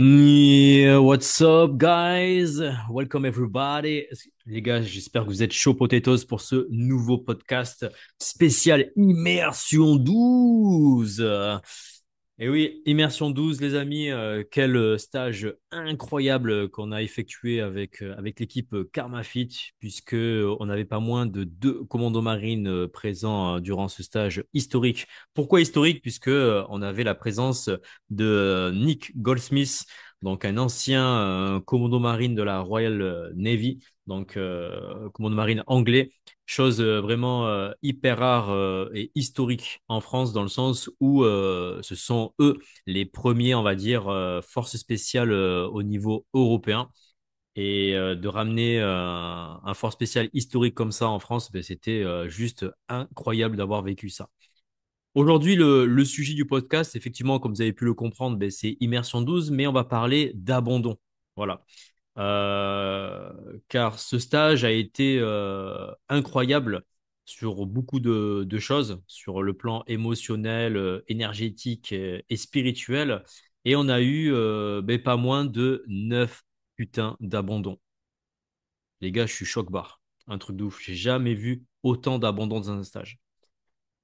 Yeah, what's up, guys? Welcome everybody. Les gars, j'espère que vous êtes chaud potatoes pour ce nouveau podcast spécial Immersion 12. Et oui, Immersion 12, les amis, quel stage incroyable qu'on a effectué avec l'équipe Karma Fit, puisque on n'avait pas moins de deux commandos marines présents durant ce stage historique. Pourquoi historique? Puisque on avait la présence de Nick Goldsmith, donc un ancien commando marine de la Royal Navy, donc commando marine anglais, chose vraiment hyper rare et historique en France dans le sens où ce sont eux les premiers, on va dire, forces spéciales au niveau européen. Et de ramener un force spécial historique comme ça en France, ben, c'était juste incroyable d'avoir vécu ça. Aujourd'hui, le sujet du podcast, effectivement, comme vous avez pu le comprendre, ben, c'est Immersion 12, mais on va parler d'abandon. Voilà. Car ce stage a été incroyable sur beaucoup de choses, sur le plan émotionnel, énergétique et spirituel. Et on a eu ben, pas moins de 9 putains d'abandons. Les gars, je suis choc-barre. Un truc de ouf. J'ai jamais vu autant d'abandons dans un stage.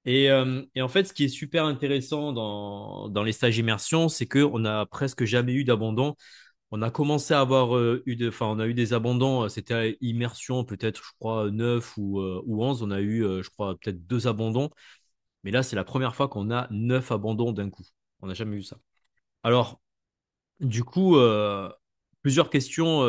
Et en fait, ce qui est super intéressant dans les stages immersion, c'est qu'on n'a presque jamais eu d'abandon. On a commencé à avoir enfin, on a eu des abandons. C'était à immersion, peut-être, je crois, 9 ou 11. On a eu, je crois, peut-être deux abandons. Mais là, c'est la première fois qu'on a 9 abandons d'un coup. On n'a jamais eu ça. Alors, du coup, plusieurs questions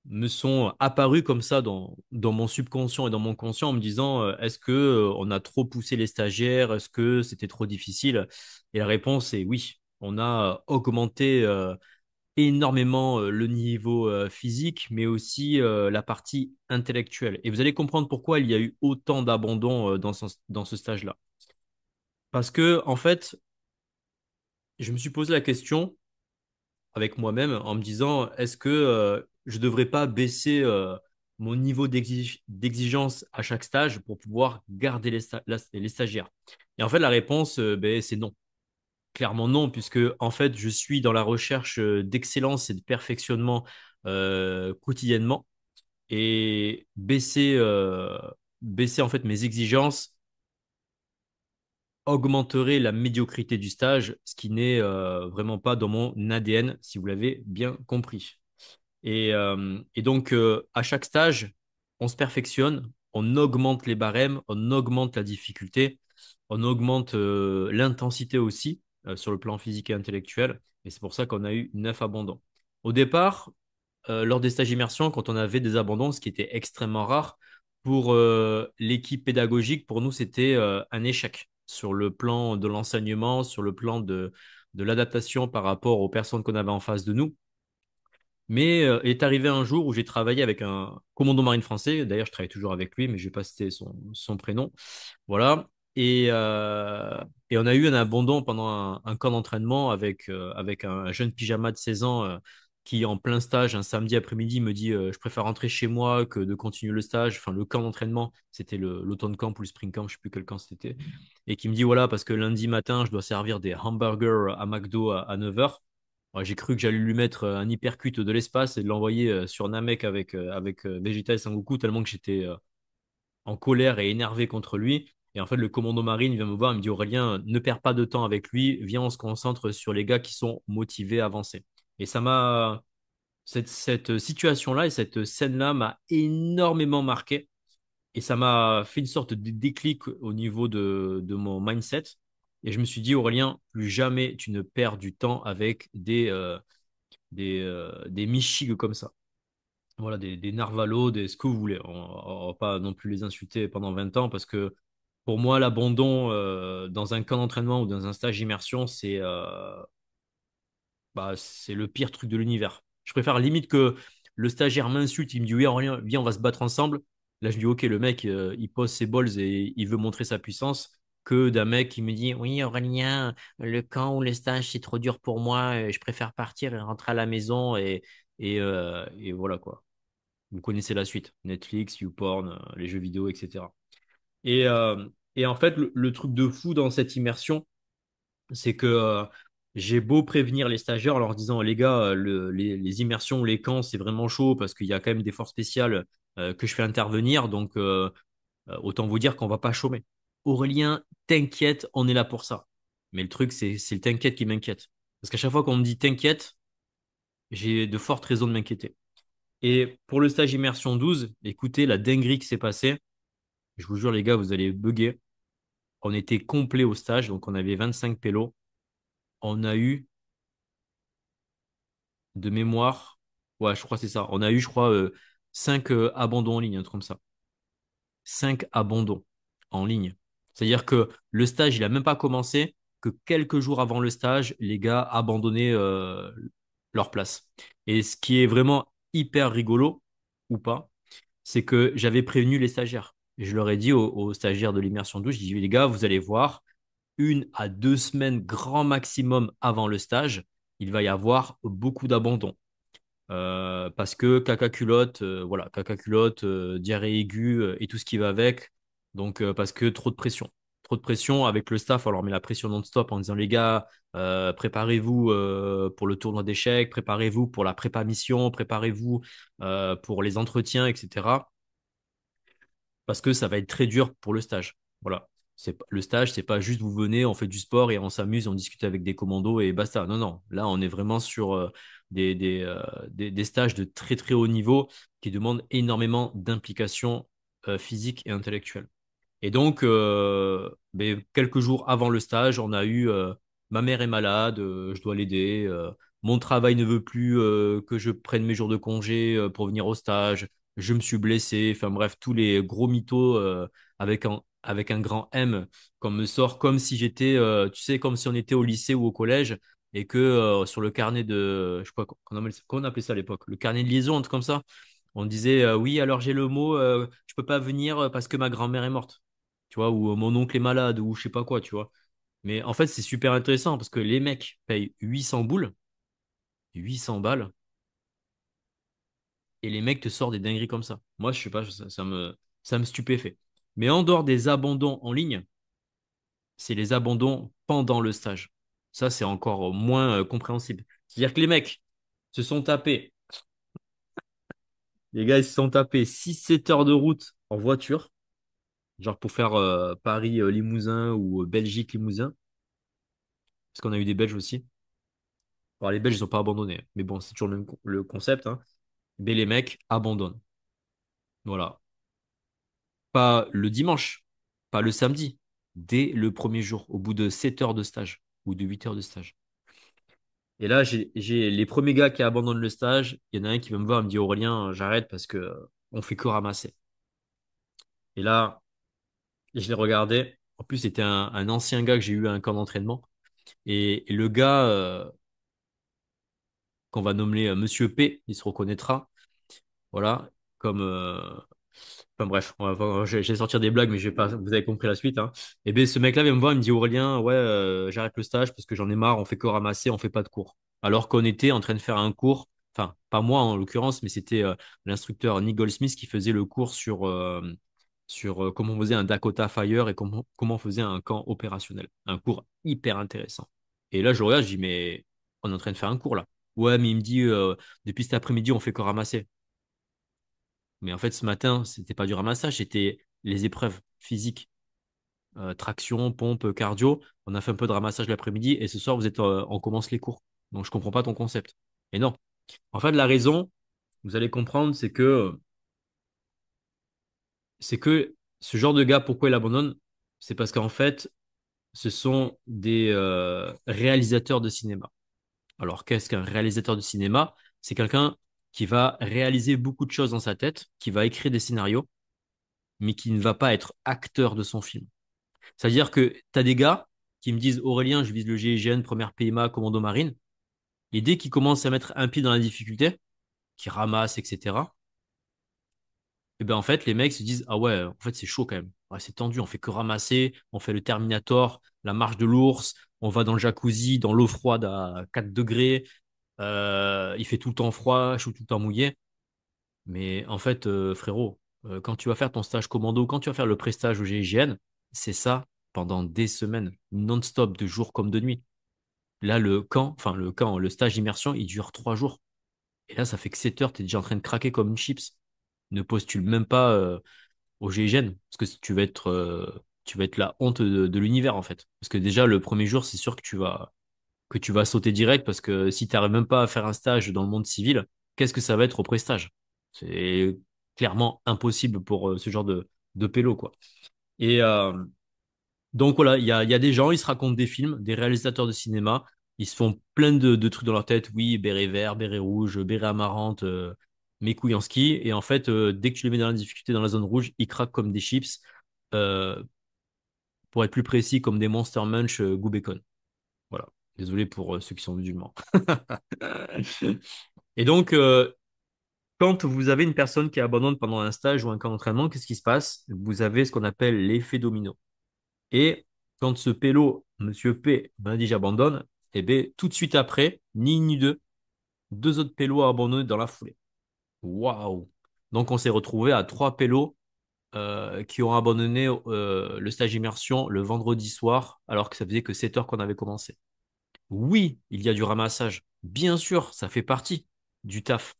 me sont apparus comme ça dans mon subconscient et dans mon conscient en me disant est-ce que on a trop poussé les stagiaires? Est-ce que c'était trop difficile? Et la réponse est oui. On a augmenté énormément le niveau physique, mais aussi la partie intellectuelle. Et vous allez comprendre pourquoi il y a eu autant d'abandon dans ce stage-là. Parce que, en fait, je me suis posé la question avec moi-même en me disant, est-ce que je ne devrais pas baisser mon niveau d'exigence à chaque stage pour pouvoir garder les stagiaires? Et en fait, la réponse, ben, c'est non. Clairement non, puisque en fait, je suis dans la recherche d'excellence et de perfectionnement quotidiennement et baisser en fait mes exigences augmenterait la médiocrité du stage, ce qui n'est vraiment pas dans mon ADN, si vous l'avez bien compris. Et donc, à chaque stage, on se perfectionne, on augmente les barèmes, on augmente la difficulté, on augmente l'intensité aussi sur le plan physique et intellectuel. Et c'est pour ça qu'on a eu 9 abandons. Au départ, lors des stages immersion, quand on avait des abandons, ce qui était extrêmement rare, pour l'équipe pédagogique, pour nous, c'était un échec sur le plan de l'enseignement, sur le plan de l'adaptation par rapport aux personnes qu'on avait en face de nous. Mais il est arrivé un jour où j'ai travaillé avec un commandant marine français. D'ailleurs, je travaille toujours avec lui, mais je vais pas citer son prénom. Voilà. Et on a eu un abandon pendant un camp d'entraînement avec un jeune pyjama de 16 ans qui, en plein stage, un samedi après-midi, me dit je préfère rentrer chez moi que de continuer le stage. Enfin, le camp d'entraînement, c'était l'automne camp ou le spring camp, je sais plus quel camp c'était. Et qui me dit voilà, parce que lundi matin, je dois servir des hamburgers à McDo à 9 heures. Ouais, j'ai cru que j'allais lui mettre un hypercute de l'espace et de l'envoyer sur Namek avec Vegeta et Sangoku, tellement que j'étais en colère et énervé contre lui. Et en fait, le commando marine vient me voir, il me dit Aurélien, ne perds pas de temps avec lui, viens, on se concentre sur les gars qui sont motivés à avancer. Et cette situation-là et cette scène-là m'a énormément marqué. Et ça m'a fait une sorte de déclic au niveau de mon mindset. Et je me suis dit, Aurélien, plus jamais tu ne perds du temps avec des Michig comme ça. Voilà, des Narvalo, des ce que vous voulez. On va pas non plus les insulter pendant 20 ans parce que pour moi, l'abandon dans un camp d'entraînement ou dans un stage d'immersion, c'est le pire truc de l'univers. Je préfère limite que le stagiaire m'insulte, il me dit oui, Aurélien, viens, on va se battre ensemble. Là, je dis ok, le mec, il pose ses balls et il veut montrer sa puissance. Que d'un mec qui me dit oui, Aurélien, le camp ou les stages, c'est trop dur pour moi, je préfère partir et rentrer à la maison et voilà quoi. Vous connaissez la suite. Netflix, YouPorn, les jeux vidéo, etc. Et en fait, le truc de fou dans cette immersion, c'est que j'ai beau prévenir les stagiaires en leur disant, les gars, les immersions, les camps, c'est vraiment chaud parce qu'il y a quand même des forces spéciales que je fais intervenir. Donc, autant vous dire qu'on va pas chômer. Aurélien, t'inquiète, on est là pour ça. Mais le truc, c'est le t'inquiète qui m'inquiète. Parce qu'à chaque fois qu'on me dit t'inquiète, j'ai de fortes raisons de m'inquiéter. Et pour le stage immersion 12, écoutez la dinguerie qui s'est passée. Je vous jure, les gars, vous allez bugger. On était complet au stage, donc on avait 25 pélos. On a eu de mémoire, ouais, je crois que c'est ça. On a eu, je crois, 5 abandons en ligne, un truc comme ça. 5 abandons en ligne. C'est-à-dire que le stage, il a même pas commencé, que quelques jours avant le stage, les gars abandonnaient leur place. Et ce qui est vraiment hyper rigolo, ou pas, c'est que j'avais prévenu les stagiaires. Et je leur ai dit aux stagiaires de l'immersion 12, je dis, les gars, vous allez voir, 1 à 2 semaines grand maximum avant le stage, il va y avoir beaucoup d'abandons. Parce que caca culotte, voilà, caca culotte, diarrhée aiguë et tout ce qui va avec. Donc, parce que trop de pression. Trop de pression avec le staff, on leur met la pression non-stop en disant les gars, préparez-vous pour le tournoi d'échecs, préparez-vous pour la prépa mission, préparez-vous pour les entretiens, etc. Parce que ça va être très dur pour le stage. Voilà. Le stage, c'est pas juste vous venez, on fait du sport et on s'amuse, on discute avec des commandos et basta. Non, non. Là, on est vraiment sur des stages de très très haut niveau qui demandent énormément d'implication physique et intellectuelle. Et donc, ben, quelques jours avant le stage, on a eu ma mère est malade, je dois l'aider. Mon travail ne veut plus que je prenne mes jours de congé pour venir au stage. Je me suis blessé. Enfin bref, tous les gros mythos avec un grand M qu'on me sort comme si j'étais, tu sais, comme si on était au lycée ou au collège et que sur le carnet de, je sais pas qu'on appelait ça à l'époque, le carnet de liaison, un truc comme ça. On disait oui, alors j'ai le mot, je peux pas venir parce que ma grand-mère est morte, tu vois, ou mon oncle est malade, ou je sais pas quoi, tu vois. Mais en fait, c'est super intéressant parce que les mecs payent 800 boules, 800 balles, et les mecs te sortent des dingueries comme ça. Moi, je sais pas, ça me stupéfait. Mais en dehors des abandons en ligne, c'est les abandons pendant le stage. Ça, c'est encore moins compréhensible. C'est-à-dire que les mecs se sont tapés, les gars, ils se sont tapés 6 7 heures de route en voiture, genre pour faire Paris-Limousin ou Belgique-Limousin, parce qu'on a eu des Belges aussi. Alors, les Belges, ils n'ont pas abandonné. Mais bon, c'est toujours le concept, hein. Mais les mecs abandonnent. Voilà. Pas le dimanche, pas le samedi, dès le premier jour, au bout de 7 heures de stage ou de 8 heures de stage. Et là, j'ai les premiers gars qui abandonnent le stage. Il y en a un qui va me voir et me dit Aurélien, j'arrête parce que on fait que ramasser. Et là, je l'ai regardé. En plus, c'était un ancien gars que j'ai eu à un camp d'entraînement. Et le gars qu'on va nommer Monsieur P, il se reconnaîtra. Voilà, comme enfin bref, je vais sortir des blagues, mais je vais pas, vous avez compris la suite, hein. Et bien, ce mec-là vient me voir, il me dit Aurélien, ouais, j'arrête le stage parce que j'en ai marre, on fait que ramasser, on fait pas de cours. Alors qu'on était en train de faire un cours, enfin, pas moi en l'occurrence, mais c'était l'instructeur Nick Goldsmith qui faisait le cours sur comment on faisait un Dakota Fire et comment on faisait un camp opérationnel. Un cours hyper intéressant. Et là, je le regarde, je dis, mais on est en train de faire un cours là. Ouais, mais il me dit, depuis cet après-midi, on fait que ramasser. Mais en fait, ce matin, c'était pas du ramassage, c'était les épreuves physiques, traction, pompe, cardio. On a fait un peu de ramassage l'après-midi et ce soir, on commence les cours. Donc, je comprends pas ton concept. Et non. En fait, la raison, vous allez comprendre, c'est que ce genre de gars, pourquoi il abandonne? C'est parce qu'en fait, ce sont des réalisateurs de cinéma. Alors, qu'est-ce qu'un réalisateur de cinéma? C'est quelqu'un qui va réaliser beaucoup de choses dans sa tête, qui va écrire des scénarios, mais qui ne va pas être acteur de son film. C'est-à-dire que tu as des gars qui me disent Aurélien, je vise le GIGN, première PMA, commando marine. Et dès qu'ils commencent à mettre un pied dans la difficulté, qui ramassent, etc., et ben en fait, les mecs se disent ah ouais, en fait, c'est chaud quand même. Ouais, c'est tendu, on fait que ramasser, on fait le Terminator, la marche de l'ours, on va dans le jacuzzi, dans l'eau froide à 4 degrés, il fait tout le temps froid, je suis tout le temps mouillé. Mais en fait, frérot, quand tu vas faire ton stage commando, quand tu vas faire le prestage au GIGN, c'est ça pendant des semaines, non-stop, de jour comme de nuit. Là, le stage d'immersion, il dure 3 jours. Et là, ça fait que 7 heures, tu es déjà en train de craquer comme une chips. Ne postule même pas au GIGN, parce que tu vas être la honte de l'univers, en fait. Parce que déjà, le premier jour, c'est sûr que tu vas sauter direct, parce que si tu n'arrives même pas à faire un stage dans le monde civil, qu'est-ce que ça va être au prestage? C'est clairement impossible pour ce genre de pélo, quoi. Et, donc voilà, il y a des gens, ils se racontent des films, des réalisateurs de cinéma, ils se font plein de trucs dans leur tête, oui, béret vert, béret rouge, béret amarante, mes couilles en ski, et en fait, dès que tu les mets dans la difficulté, dans la zone rouge, ils craquent comme des chips, euh, pour être plus précis, comme des Monster Munch goût bacon. Voilà, désolé pour ceux qui sont musulmans. Et donc, quand vous avez une personne qui abandonne pendant un stage ou un camp d'entraînement, qu'est-ce qui se passe? Vous avez ce qu'on appelle l'effet domino. Et quand ce pélo, Monsieur P, m'a dit j'abandonne, et bien tout de suite après, ni une ni deux autres pélos à abandonner dans la foulée. Waouh! Donc on s'est retrouvé à 3 pélos qui ont abandonné le stage immersion le vendredi soir, alors que ça faisait que 7 heures qu'on avait commencé. Oui, il y a du ramassage. Bien sûr, ça fait partie du taf.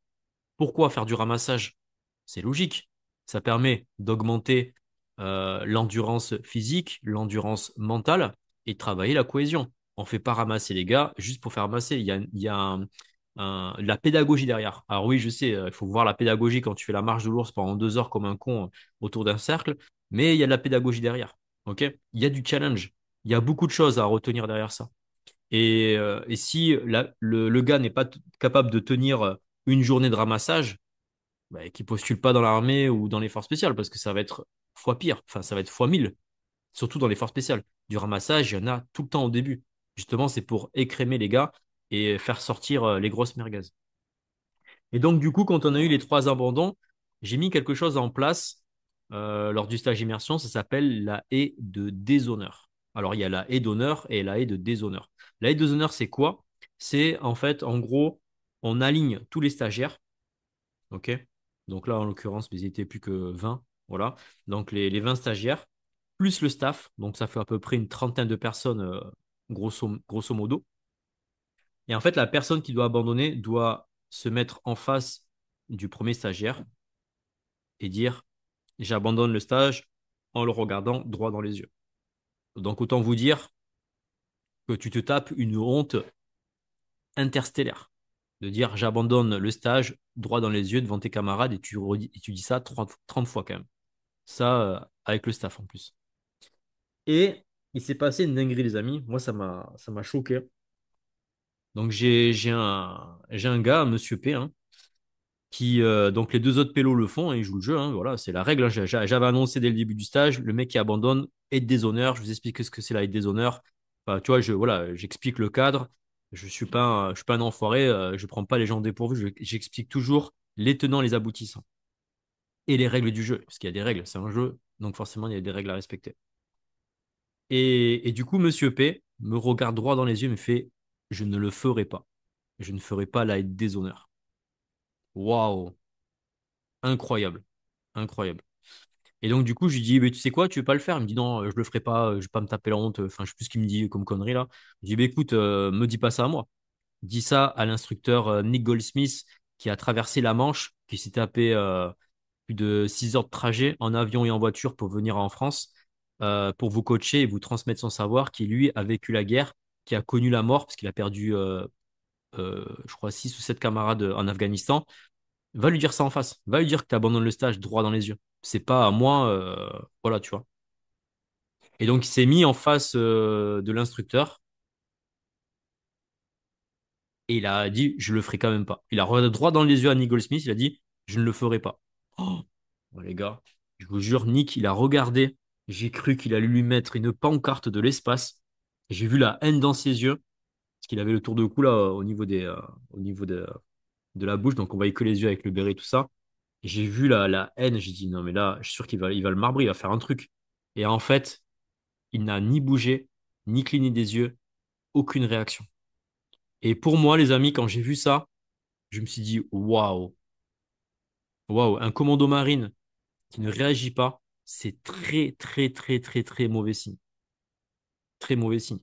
Pourquoi faire du ramassage? C'est logique. Ça permet d'augmenter l'endurance physique, l'endurance mentale et de travailler la cohésion. On ne fait pas ramasser les gars juste pour faire ramasser. Il y a de la pédagogie derrière. Alors oui, je sais, il faut voir la pédagogie quand tu fais la marche de l'ours pendant 2 heures comme un con autour d'un cercle, mais il y a de la pédagogie derrière. Ok? Il y a du challenge. Il y a beaucoup de choses à retenir derrière ça. Et si le gars n'est pas capable de tenir une journée de ramassage, bah, qui postule pas dans l'armée ou dans les forces spéciales, parce que ça va être fois pire, enfin ça va être fois 1000, surtout dans les forces spéciales. Du ramassage, il y en a tout le temps au début. Justement, c'est pour écrémer les gars et faire sortir les grosses merguez. Et donc, du coup, quand on a eu les 3 abandons, j'ai mis quelque chose en place lors du stage immersion, ça s'appelle la haie de déshonneur. Alors, il y a la haie d'honneur et la haie de déshonneur. La haie de déshonneur, c'est quoi? C'est en fait, en gros, on aligne tous les stagiaires. OK? Donc là, en l'occurrence, ils n'étaient plus que 20. Voilà. Donc les 20 stagiaires, plus le staff. Donc ça fait à peu près une trentaine de personnes, grosso modo. Et en fait, la personne qui doit abandonner doit se mettre en face du premier stagiaire et dire, j'abandonne le stage en le regardant droit dans les yeux. Donc autant vous dire que tu te tapes une honte interstellaire de dire, j'abandonne le stage droit dans les yeux devant tes camarades et tu dis ça 30 fois quand même. Ça, avec le staff en plus. Et il s'est passé une dinguerie, les amis. Moi, ça m'a choqué. Donc, j'ai un gars, Monsieur P, hein, qui, donc les 2 autres pélos le font et ils jouent le jeu. Hein, voilà, c'est la règle. Hein. J'avais annoncé dès le début du stage, le mec qui abandonne est déshonneur. Je vous explique ce que c'est la aide déshonneur. Enfin, tu vois, voilà, j'explique le cadre. Je suis pas un enfoiré. Je prends pas les gens au dépourvu. J'explique toujours les tenants, les aboutissants et les règles du jeu, parce qu'il y a des règles. C'est un jeu, donc forcément il y a des règles à respecter. Et du coup, Monsieur P me regarde droit dans les yeux et me fait, je ne le ferai pas. Je ne ferai pas la déshonneur. Waouh, incroyable, incroyable. Et donc, du coup, je lui dis, mais tu sais quoi, tu veux pas le faire? Il me dit, non, je le ferai pas, je vais pas me taper la honte. Enfin, je sais plus ce qu'il me dit comme connerie là. Je dis, bah, écoute, me dis pas ça à moi. Dis ça à l'instructeur Nick Goldsmith qui a traversé la Manche, qui s'est tapé plus de 6 heures de trajet en avion et en voiture pour venir en France, pour vous coacher et vous transmettre son savoir, qui lui a vécu la guerre, qui a connu la mort parce qu'il a perdu, je crois, 6 ou 7 camarades en Afghanistan. Va lui dire ça en face. Va lui dire que tu abandonnes le stage droit dans les yeux. C'est pas à moi, voilà, tu vois. Et donc il s'est mis en face de l'instructeur et il a dit, je le ferai quand même pas. Il a regardé droit dans les yeux à Nick Goldsmith, il a dit, je ne le ferai pas. Oh, bon, les gars, je vous jure, Nick, il a regardé. J'ai cru qu'il allait lui mettre une pancarte de l'espace. J'ai vu la haine dans ses yeux, parce qu'il avait le tour de cou là au niveau de la bouche, donc on voyait que les yeux avec le béret et tout ça. Et j'ai vu la haine, j'ai dit non mais là, je suis sûr il va le marbrer, il va faire un truc. Et en fait, il n'a ni bougé, ni cligné des yeux, aucune réaction. Et pour moi, les amis, quand j'ai vu ça, je me suis dit waouh, waouh, un commando marine qui ne réagit pas, c'est très, très, très, très, très mauvais signe. Très mauvais signe.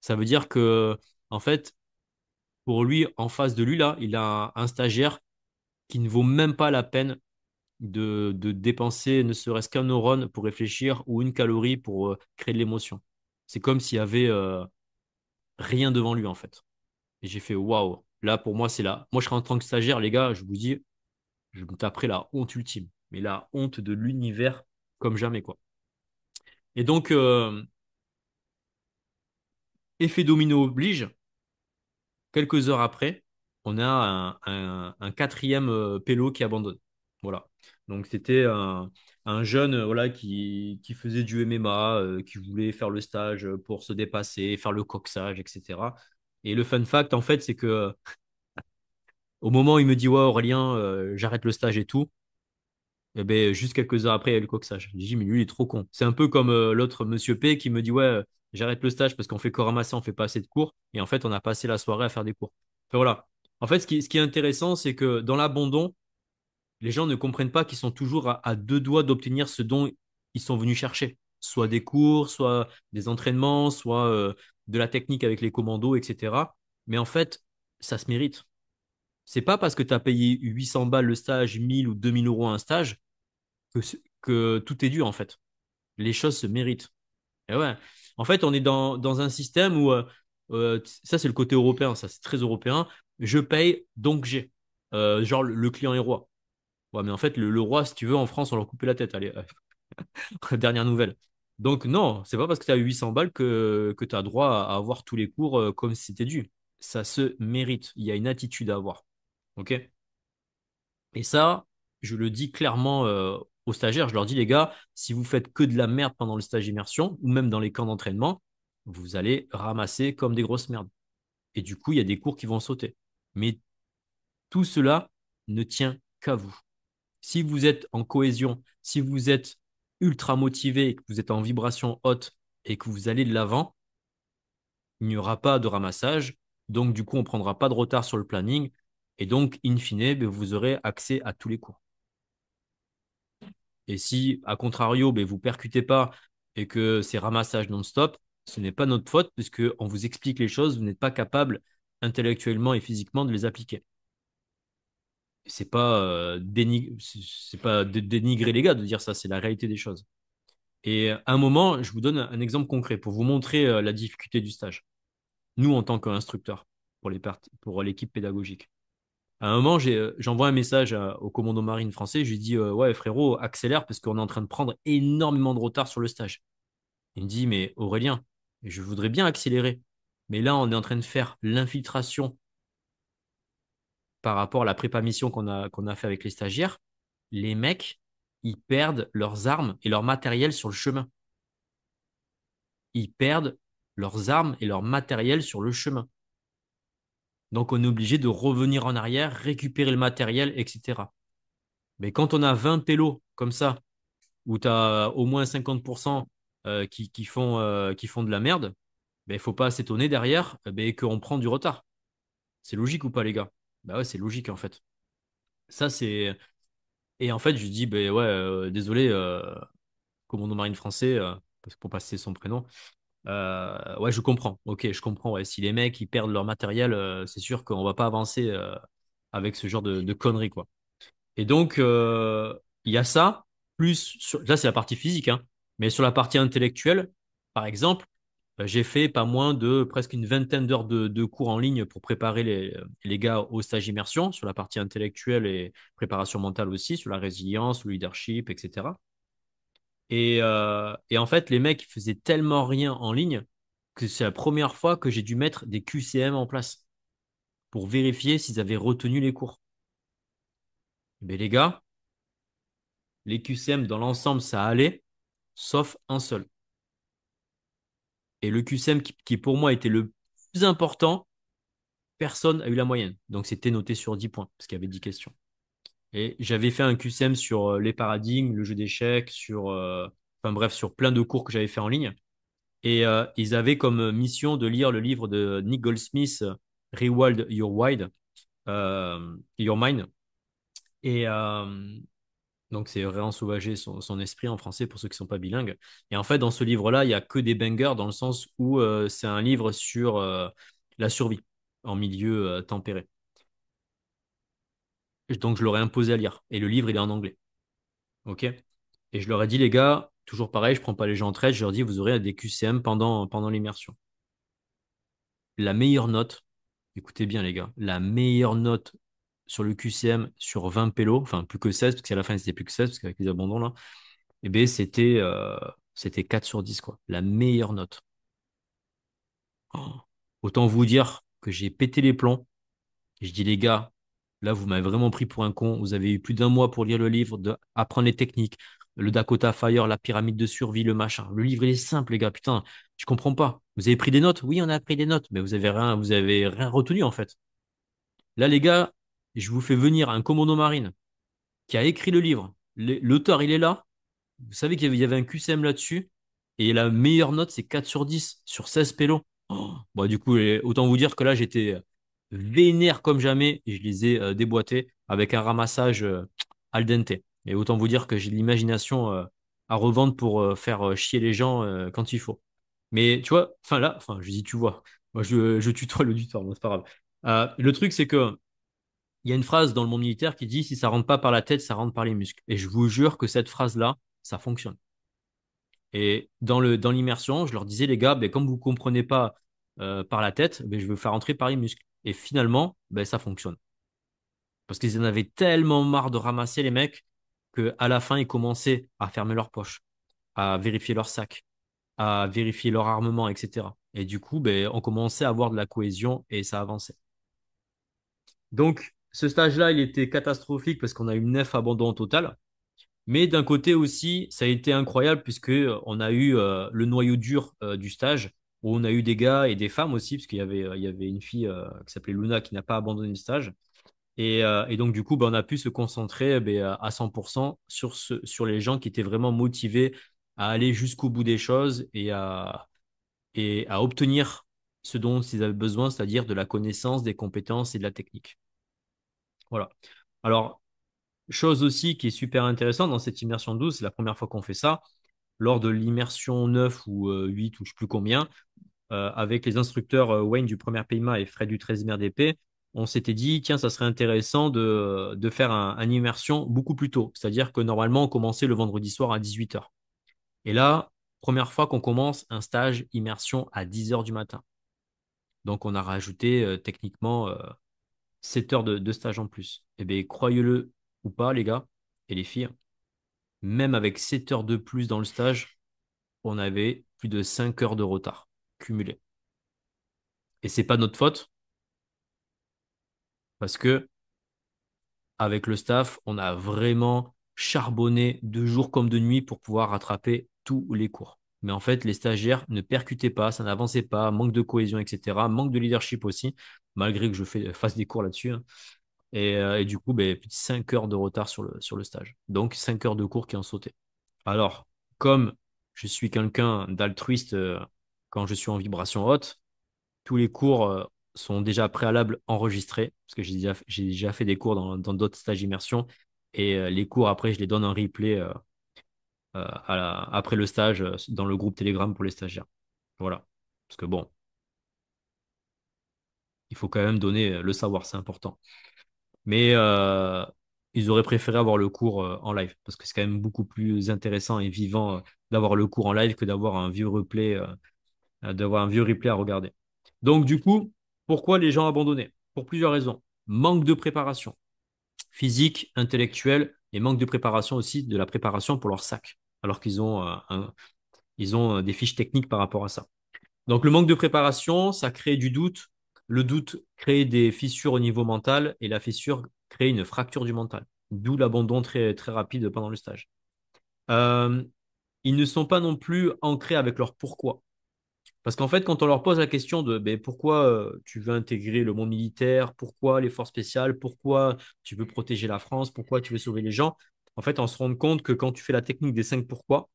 Ça veut dire que En fait, pour lui, en face de lui, là, il a un stagiaire qui ne vaut même pas la peine de dépenser ne serait-ce qu'un neurone pour réfléchir ou une calorie pour créer de l'émotion. C'est comme s'il y avait rien devant lui, en fait. Et j'ai fait waouh. Là, pour moi, c'est là. Moi, je serais en tant que stagiaire, les gars, je vous dis, je me taperais la honte ultime. Mais la honte de l'univers comme jamais, quoi. Et donc, effet domino oblige, quelques heures après, on a un quatrième pélo qui abandonne. Voilà. Donc, c'était un jeune voilà, qui faisait du MMA, qui voulait faire le stage pour se dépasser, faire le coxage, etc. Et le fun fact, en fait, c'est que au moment où il me dit, ouais, Aurélien, j'arrête le stage et tout, eh ben, juste quelques heures après, il y a eu le coxage. J'ai dit, mais lui, il est trop con. C'est un peu comme l'autre monsieur P qui me dit, ouais, j'arrête le stage parce qu'on fait que ramasser, on fait pas assez de cours. Et en fait, on a passé la soirée à faire des cours. Enfin, voilà. En fait, ce qui est intéressant, c'est que dans l'abandon, les gens ne comprennent pas qu'ils sont toujours à deux doigts d'obtenir ce dont ils sont venus chercher. Soit des cours, soit des entraînements, soit de la technique avec les commandos, etc. Mais en fait, ça se mérite. C'est pas parce que tu as payé 800 balles le stage, 1000 ou 2000 euros un stage que tout est dû en fait. Les choses se méritent. Et ouais. En fait, on est dans un système où ça c'est le côté européen, ça c'est très européen. Je paye donc j'ai. Genre le client est roi. Ouais, mais en fait le roi, si tu veux, en France, on leur coupait la tête. Allez, dernière nouvelle. Donc non, c'est pas parce que tu as 800 balles que tu as droit à avoir tous les cours comme si c'était dû. Ça se mérite. Il y a une attitude à avoir. Ok? Et ça, je le dis clairement aux stagiaires, je leur dis, les gars, si vous faites que de la merde pendant le stage immersion ou même dans les camps d'entraînement, vous allez ramasser comme des grosses merdes. Et du coup, il y a des cours qui vont sauter. Mais tout cela ne tient qu'à vous. Si vous êtes en cohésion, si vous êtes ultra motivé, que vous êtes en vibration haute et que vous allez de l'avant, il n'y aura pas de ramassage. Donc, du coup, on ne prendra pas de retard sur le planning. Et donc, in fine, ben, vous aurez accès à tous les cours. Et si, à contrario, ben, vous percutez pas et que c'est ramassage non-stop, ce n'est pas notre faute puisque on vous explique les choses, vous n'êtes pas capable intellectuellement et physiquement de les appliquer. C'est pas, c'est pas dénigrer les gars de dire ça, c'est la réalité des choses. Et à un moment, je vous donne un exemple concret pour vous montrer la difficulté du stage. Nous, en tant qu'instructeurs, pour l'équipe pédagogique. À un moment, j'envoie un message au commando marine français. Je lui dis ouais, frérot, accélère parce qu'on est en train de prendre énormément de retard sur le stage. Il me dit mais Aurélien, je voudrais bien accélérer. Mais là, on est en train de faire l'infiltration par rapport à la prépa mission qu'on a fait avec les stagiaires. Les mecs, ils perdent leurs armes et leur matériel sur le chemin. Ils perdent leurs armes et leur matériel sur le chemin. Donc, on est obligé de revenir en arrière, récupérer le matériel, etc. Mais quand on a 20 pélos comme ça, où tu as au moins 50% qui font de la merde, ben, il ne faut pas s'étonner derrière ben, qu'on prend du retard. C'est logique ou pas, les gars? Bah ouais, c'est logique en fait. Ça, c'est. Et en fait, je lui dis, ben ouais, désolé, commandant marine français, parce que pour passer son prénom. Ouais, je comprends. Ok, je comprends. Ouais. Si les mecs ils perdent leur matériel, c'est sûr qu'on va pas avancer avec ce genre de conneries, quoi. Et donc, il y a ça, là, c'est la partie physique, hein, mais sur la partie intellectuelle, par exemple, j'ai fait pas moins de presque une vingtaine d'heures de cours en ligne pour préparer les gars au stage immersion, sur la partie intellectuelle et préparation mentale aussi, sur la résilience, le leadership, etc. Et en fait, les mecs ils faisaient tellement rien en ligne que c'est la première fois que j'ai dû mettre des QCM en place pour vérifier s'ils avaient retenu les cours. Mais les gars, les QCM dans l'ensemble, ça allait, sauf un seul. Et le QCM qui pour moi était le plus important, personne n'a eu la moyenne. Donc c'était noté sur 10 points, parce qu'il y avait 10 questions. Et j'avais fait un QCM sur les paradigmes, le jeu d'échecs, enfin bref, sur plein de cours que j'avais fait en ligne. Et ils avaient comme mission de lire le livre de Nick Goldsmith, Rewild Your Mind. Et donc, c'est réensauvager son esprit en français pour ceux qui ne sont pas bilingues. Et en fait, dans ce livre-là, il n'y a que des bangers dans le sens où c'est un livre sur la survie en milieu tempéré. Donc, je leur ai imposé à lire. Et le livre, il est en anglais. OK? Et je leur ai dit, les gars, toujours pareil, je prends pas les gens en traite, je leur dis, vous aurez des QCM pendant l'immersion. La meilleure note, écoutez bien, les gars, la meilleure note sur le QCM sur 20 pélos, enfin plus que 16, parce qu'à la fin, c'était plus que 16, parce qu'avec les abandons, là, eh bien, c'était 4 sur 10, quoi. La meilleure note. Oh. Autant vous dire que j'ai pété les plombs. Je dis, les gars, là, vous m'avez vraiment pris pour un con. Vous avez eu plus d'un mois pour lire le livre, apprendre les techniques, le Dakota Fire, la pyramide de survie, le machin. Le livre, il est simple, les gars. Putain, je comprends pas. Vous avez pris des notes? Oui, on a pris des notes, mais vous avez rien retenu, en fait. Là, les gars, je vous fais venir un commando marine qui a écrit le livre. L'auteur, il est là. Vous savez qu'il y avait un QCM là-dessus. Et la meilleure note, c'est 4 sur 10 sur 16 pélos. Oh, bon, du coup, autant vous dire que là, j'étais vénère comme jamais. Et je les ai déboîtés avec un ramassage al dente. Et autant vous dire que j'ai de l'imagination à revendre pour faire chier les gens quand il faut. Mais tu vois, enfin là, enfin, je dis tu vois. Moi, je tutoie l'auditoire, bon, c'est pas grave. Le truc, c'est que il y a une phrase dans le monde militaire qui dit si ça rentre pas par la tête, ça rentre par les muscles. Et je vous jure que cette phrase-là, ça fonctionne. Et dans l'immersion, je leur disais, les gars, ben, comme vous comprenez pas par la tête, ben, je vais vous faire entrer par les muscles. Et finalement, ben, ça fonctionne. Parce qu'ils en avaient tellement marre de ramasser les mecs qu'à la fin, ils commençaient à fermer leurs poches, à vérifier leurs sacs, à vérifier leur armement, etc. Et du coup, ben, on commençait à avoir de la cohésion et ça avançait. Donc, ce stage-là, il était catastrophique parce qu'on a eu 9 abandons au total. Mais d'un côté aussi, ça a été incroyable puisque on a eu le noyau dur du stage où on a eu des gars et des femmes aussi, parce qu'il y avait une fille qui s'appelait Luna qui n'a pas abandonné le stage. Et donc, du coup, ben, on a pu se concentrer à 100% sur les gens qui étaient vraiment motivés à aller jusqu'au bout des choses et à obtenir ce dont ils avaient besoin, c'est-à-dire de la connaissance, des compétences et de la technique. Voilà. Alors, chose aussi qui est super intéressante dans cette immersion 12, c'est la première fois qu'on fait ça, lors de l'immersion 9 ou 8 ou je ne sais plus combien, avec les instructeurs Wayne du premier PIMA et Fred du 13e RDP, on s'était dit, tiens, ça serait intéressant de faire un immersion beaucoup plus tôt. C'est-à-dire que normalement, on commençait le vendredi soir à 18h. Et là, première fois qu'on commence un stage immersion à 10h du matin. Donc, on a rajouté techniquement 7 heures de stage en plus. Eh bien, croyez-le ou pas, les gars et les filles, même avec 7 heures de plus dans le stage, on avait plus de 5 heures de retard cumulé. Et c'est pas notre faute parce que avec le staff, on a vraiment charbonné de jour comme de nuit pour pouvoir rattraper tous les cours. Mais en fait, les stagiaires ne percutaient pas, ça n'avançait pas, manque de cohésion, etc. Manque de leadership aussi, malgré que fasse des cours là-dessus, hein. Et du coup, ben, plus de 5 heures de retard sur le stage. Donc, 5 heures de cours qui ont sauté. Alors, comme je suis quelqu'un d'altruiste quand je suis en vibration haute, tous les cours sont déjà préalables enregistrés, parce que j'ai déjà fait des cours dans d'autres stages d'immersion, et les cours, après, je les donne en replay après le stage dans le groupe Telegram pour les stagiaires. Voilà. Parce que bon, il faut quand même donner le savoir, c'est important. Mais ils auraient préféré avoir le cours en live, parce que c'est quand même beaucoup plus intéressant et vivant d'avoir le cours en live que d'avoir un vieux replay à regarder. Donc, du coup, pourquoi les gens abandonnaient? Pour plusieurs raisons. Manque de préparation physique, intellectuelle, et manque de préparation aussi de la préparation pour leur sac, alors qu'ils ont, ils ont des fiches techniques par rapport à ça. Donc, le manque de préparation, ça crée du doute. Le doute crée des fissures au niveau mental, et la fissure crée une fracture du mental, d'où l'abandon très, très rapide pendant le stage. Euh, Ils ne sont pas non plus ancrés avec leur pourquoi. Parce qu'en fait, quand on leur pose la question de ben, pourquoi tu veux intégrer le monde militaire, pourquoi les forces spéciales, pourquoi tu veux protéger la France, pourquoi tu veux sauver les gens, en fait, on se rend compte que quand tu fais la technique des 5 pourquoi,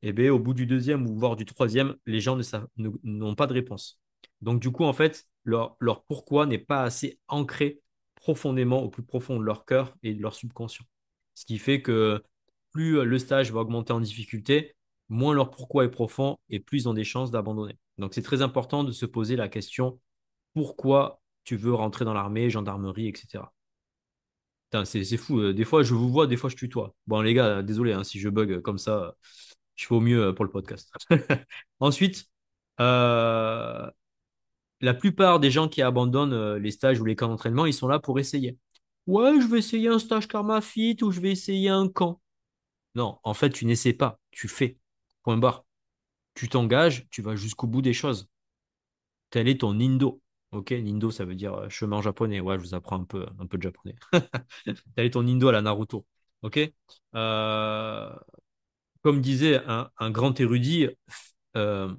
eh ben, au bout du deuxième ou voire du troisième, les gens n'ont pas de réponse. Donc, du coup, en fait, leur pourquoi n'est pas assez ancré profondément au plus profond de leur cœur et de leur subconscient. Ce qui fait que plus le stage va augmenter en difficulté, moins leur pourquoi est profond et plus ils ont des chances d'abandonner. Donc, c'est très important de se poser la question pourquoi tu veux rentrer dans l'armée, gendarmerie, etc. Putain, c'est fou. Des fois, je vous vois, des fois, je tutoie. Bon, les gars, désolé hein, si je bug comme ça. Je fais au mieux pour le podcast. Ensuite, euh, la plupart des gens qui abandonnent les stages ou les camps d'entraînement, ils sont là pour essayer. Ouais, je vais essayer un stage Karma Fit ou je vais essayer un camp. Non, en fait, tu n'essaies pas, tu fais. Point barre. Tu t'engages, tu vas jusqu'au bout des choses. Tel est ton Nindo. Ok, Nindo, ça veut dire chemin en japonais. Ouais, je vous apprends un peu de japonais. Tel est ton Nindo à la Naruto. Ok. Euh, Comme disait un grand érudit, euh,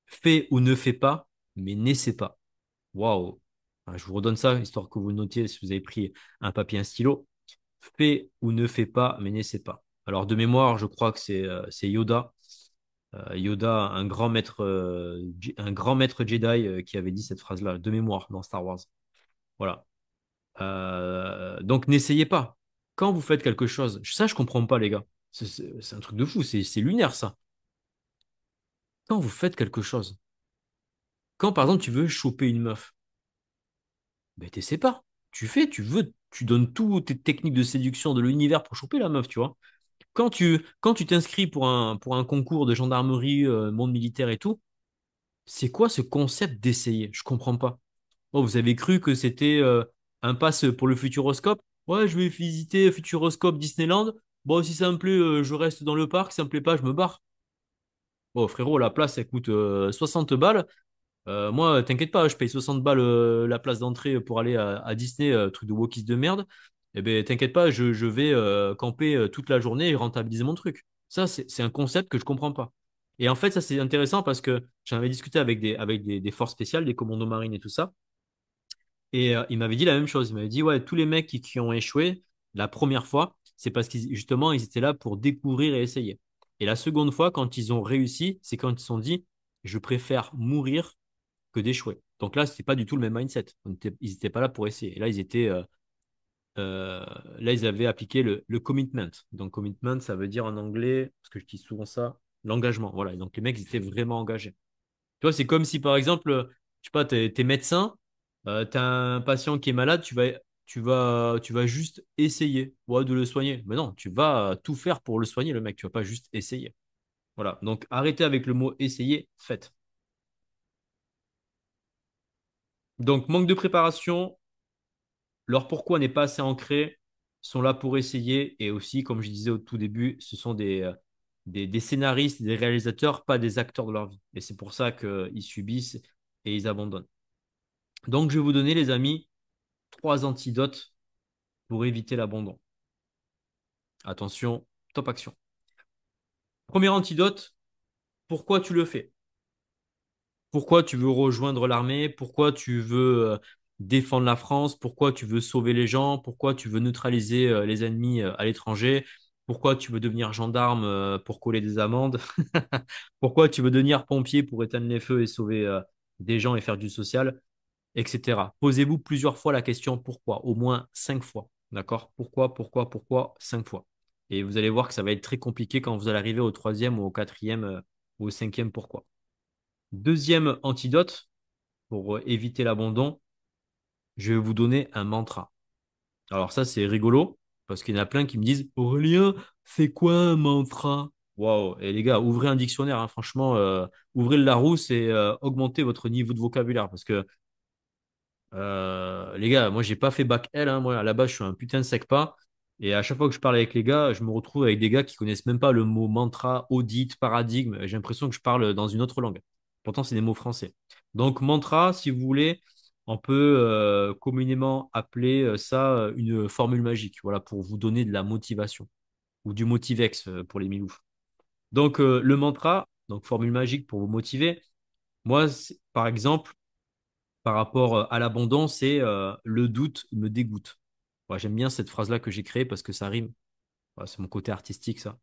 fais ou ne fais pas, mais n'essaie pas. Waouh. Je vous redonne ça, histoire que vous notiez si vous avez pris un papier, un stylo. Fais ou ne fais pas, mais n'essaie pas. Alors, de mémoire, je crois que c'est Yoda. Yoda, un grand maître Jedi qui avait dit cette phrase-là, de mémoire, dans Star Wars. Voilà. Donc, n'essayez pas. Quand vous faites quelque chose, ça, je comprends pas, les gars. C'est un truc de fou, c'est lunaire, ça. Quand vous faites quelque chose, quand par exemple tu veux choper une meuf, ben t'essaies pas. Tu fais, tu veux, tu donnes toutes tes techniques de séduction de l'univers pour choper la meuf, tu vois. Quand tu t'inscris pour un concours de gendarmerie, monde militaire et tout, c'est quoi ce concept d'essayer? Je comprends pas. Oh, vous avez cru que c'était un pass pour le Futuroscope? Ouais, je vais visiter Futuroscope Disneyland. Bon, si ça me plaît, je reste dans le parc. Si ça me plaît pas, je me barre. Oh, frérot, la place, elle coûte 60 balles. Moi, t'inquiète pas, je paye 60 balles la place d'entrée pour aller à Disney, truc de wokis de merde. Eh ben, t'inquiète pas, je vais camper toute la journée et rentabiliser mon truc. Ça, c'est un concept que je comprends pas. Et en fait, ça, c'est intéressant parce que j'en avais discuté avec des forces spéciales, des commandos marines et tout ça. Et il m'avait dit la même chose. Il m'avait dit, ouais, tous les mecs qui ont échoué la première fois, c'est parce qu'ils, justement, ils étaient là pour découvrir et essayer. Et la seconde fois, quand ils ont réussi, c'est quand ils se sont dit, je préfère mourir que d'échouer. Donc là, c'était pas du tout le même mindset. Ils n'étaient pas là pour essayer. Et là, euh, là, ils avaient appliqué le commitment. Donc, commitment, ça veut dire en anglais, parce que je dis souvent ça, l'engagement. Voilà. Et donc, les mecs, ils étaient vraiment engagés. Tu vois, c'est comme si, par exemple, je sais pas, t'es médecin, t'as un patient qui est malade, tu vas juste essayer, ouais, de le soigner. Mais non, tu vas tout faire pour le soigner, le mec. Tu vas pas juste essayer. Voilà. Donc, arrêtez avec le mot essayer, faites. Donc, manque de préparation, leur pourquoi n'est pas assez ancré, sont là pour essayer. Et aussi, comme je disais au tout début, ce sont des scénaristes, des réalisateurs, pas des acteurs de leur vie. Et c'est pour ça qu'ils subissent et ils abandonnent. Donc, je vais vous donner, les amis, trois antidotes pour éviter l'abandon. Attention, top action. Premier antidote, pourquoi tu le fais? Pourquoi tu veux rejoindre l'armée? Pourquoi tu veux défendre la France? Pourquoi tu veux sauver les gens? Pourquoi tu veux neutraliser les ennemis à l'étranger? Pourquoi tu veux devenir gendarme pour coller des amendes? Pourquoi tu veux devenir pompier pour éteindre les feux et sauver des gens et faire du social, etc. Posez-vous plusieurs fois la question pourquoi, au moins 5 fois. D'accord? Pourquoi, 5 fois. Et vous allez voir que ça va être très compliqué quand vous allez arriver au troisième ou au quatrième ou au cinquième pourquoi. Deuxième antidote pour éviter l'abandon, je vais vous donner un mantra. Alors ça, c'est rigolo parce qu'il y en a plein qui me disent Aurélien, c'est quoi un mantra? Waouh! Et les gars, ouvrez un dictionnaire, hein. Franchement, ouvrez le Larousse et augmentez votre niveau de vocabulaire parce que les gars, moi, j'ai pas fait bac L, hein. Moi, à la base, je suis un putain de sec pas. Et à chaque fois que je parle avec les gars, je me retrouve avec des gars qui connaissent même pas le mot mantra, audit, paradigme. J'ai l'impression que je parle dans une autre langue. Pourtant, c'est des mots français. Donc, mantra, si vous voulez, on peut communément appeler ça une formule magique. Voilà, pour vous donner de la motivation ou du motivex pour les miloufs. Donc, le mantra, donc formule magique pour vous motiver. Moi, par exemple, par rapport à l'abondance, c'est le doute me dégoûte. Ouais, j'aime bien cette phrase-là que j'ai créée parce que ça rime. Ouais, c'est mon côté artistique, ça.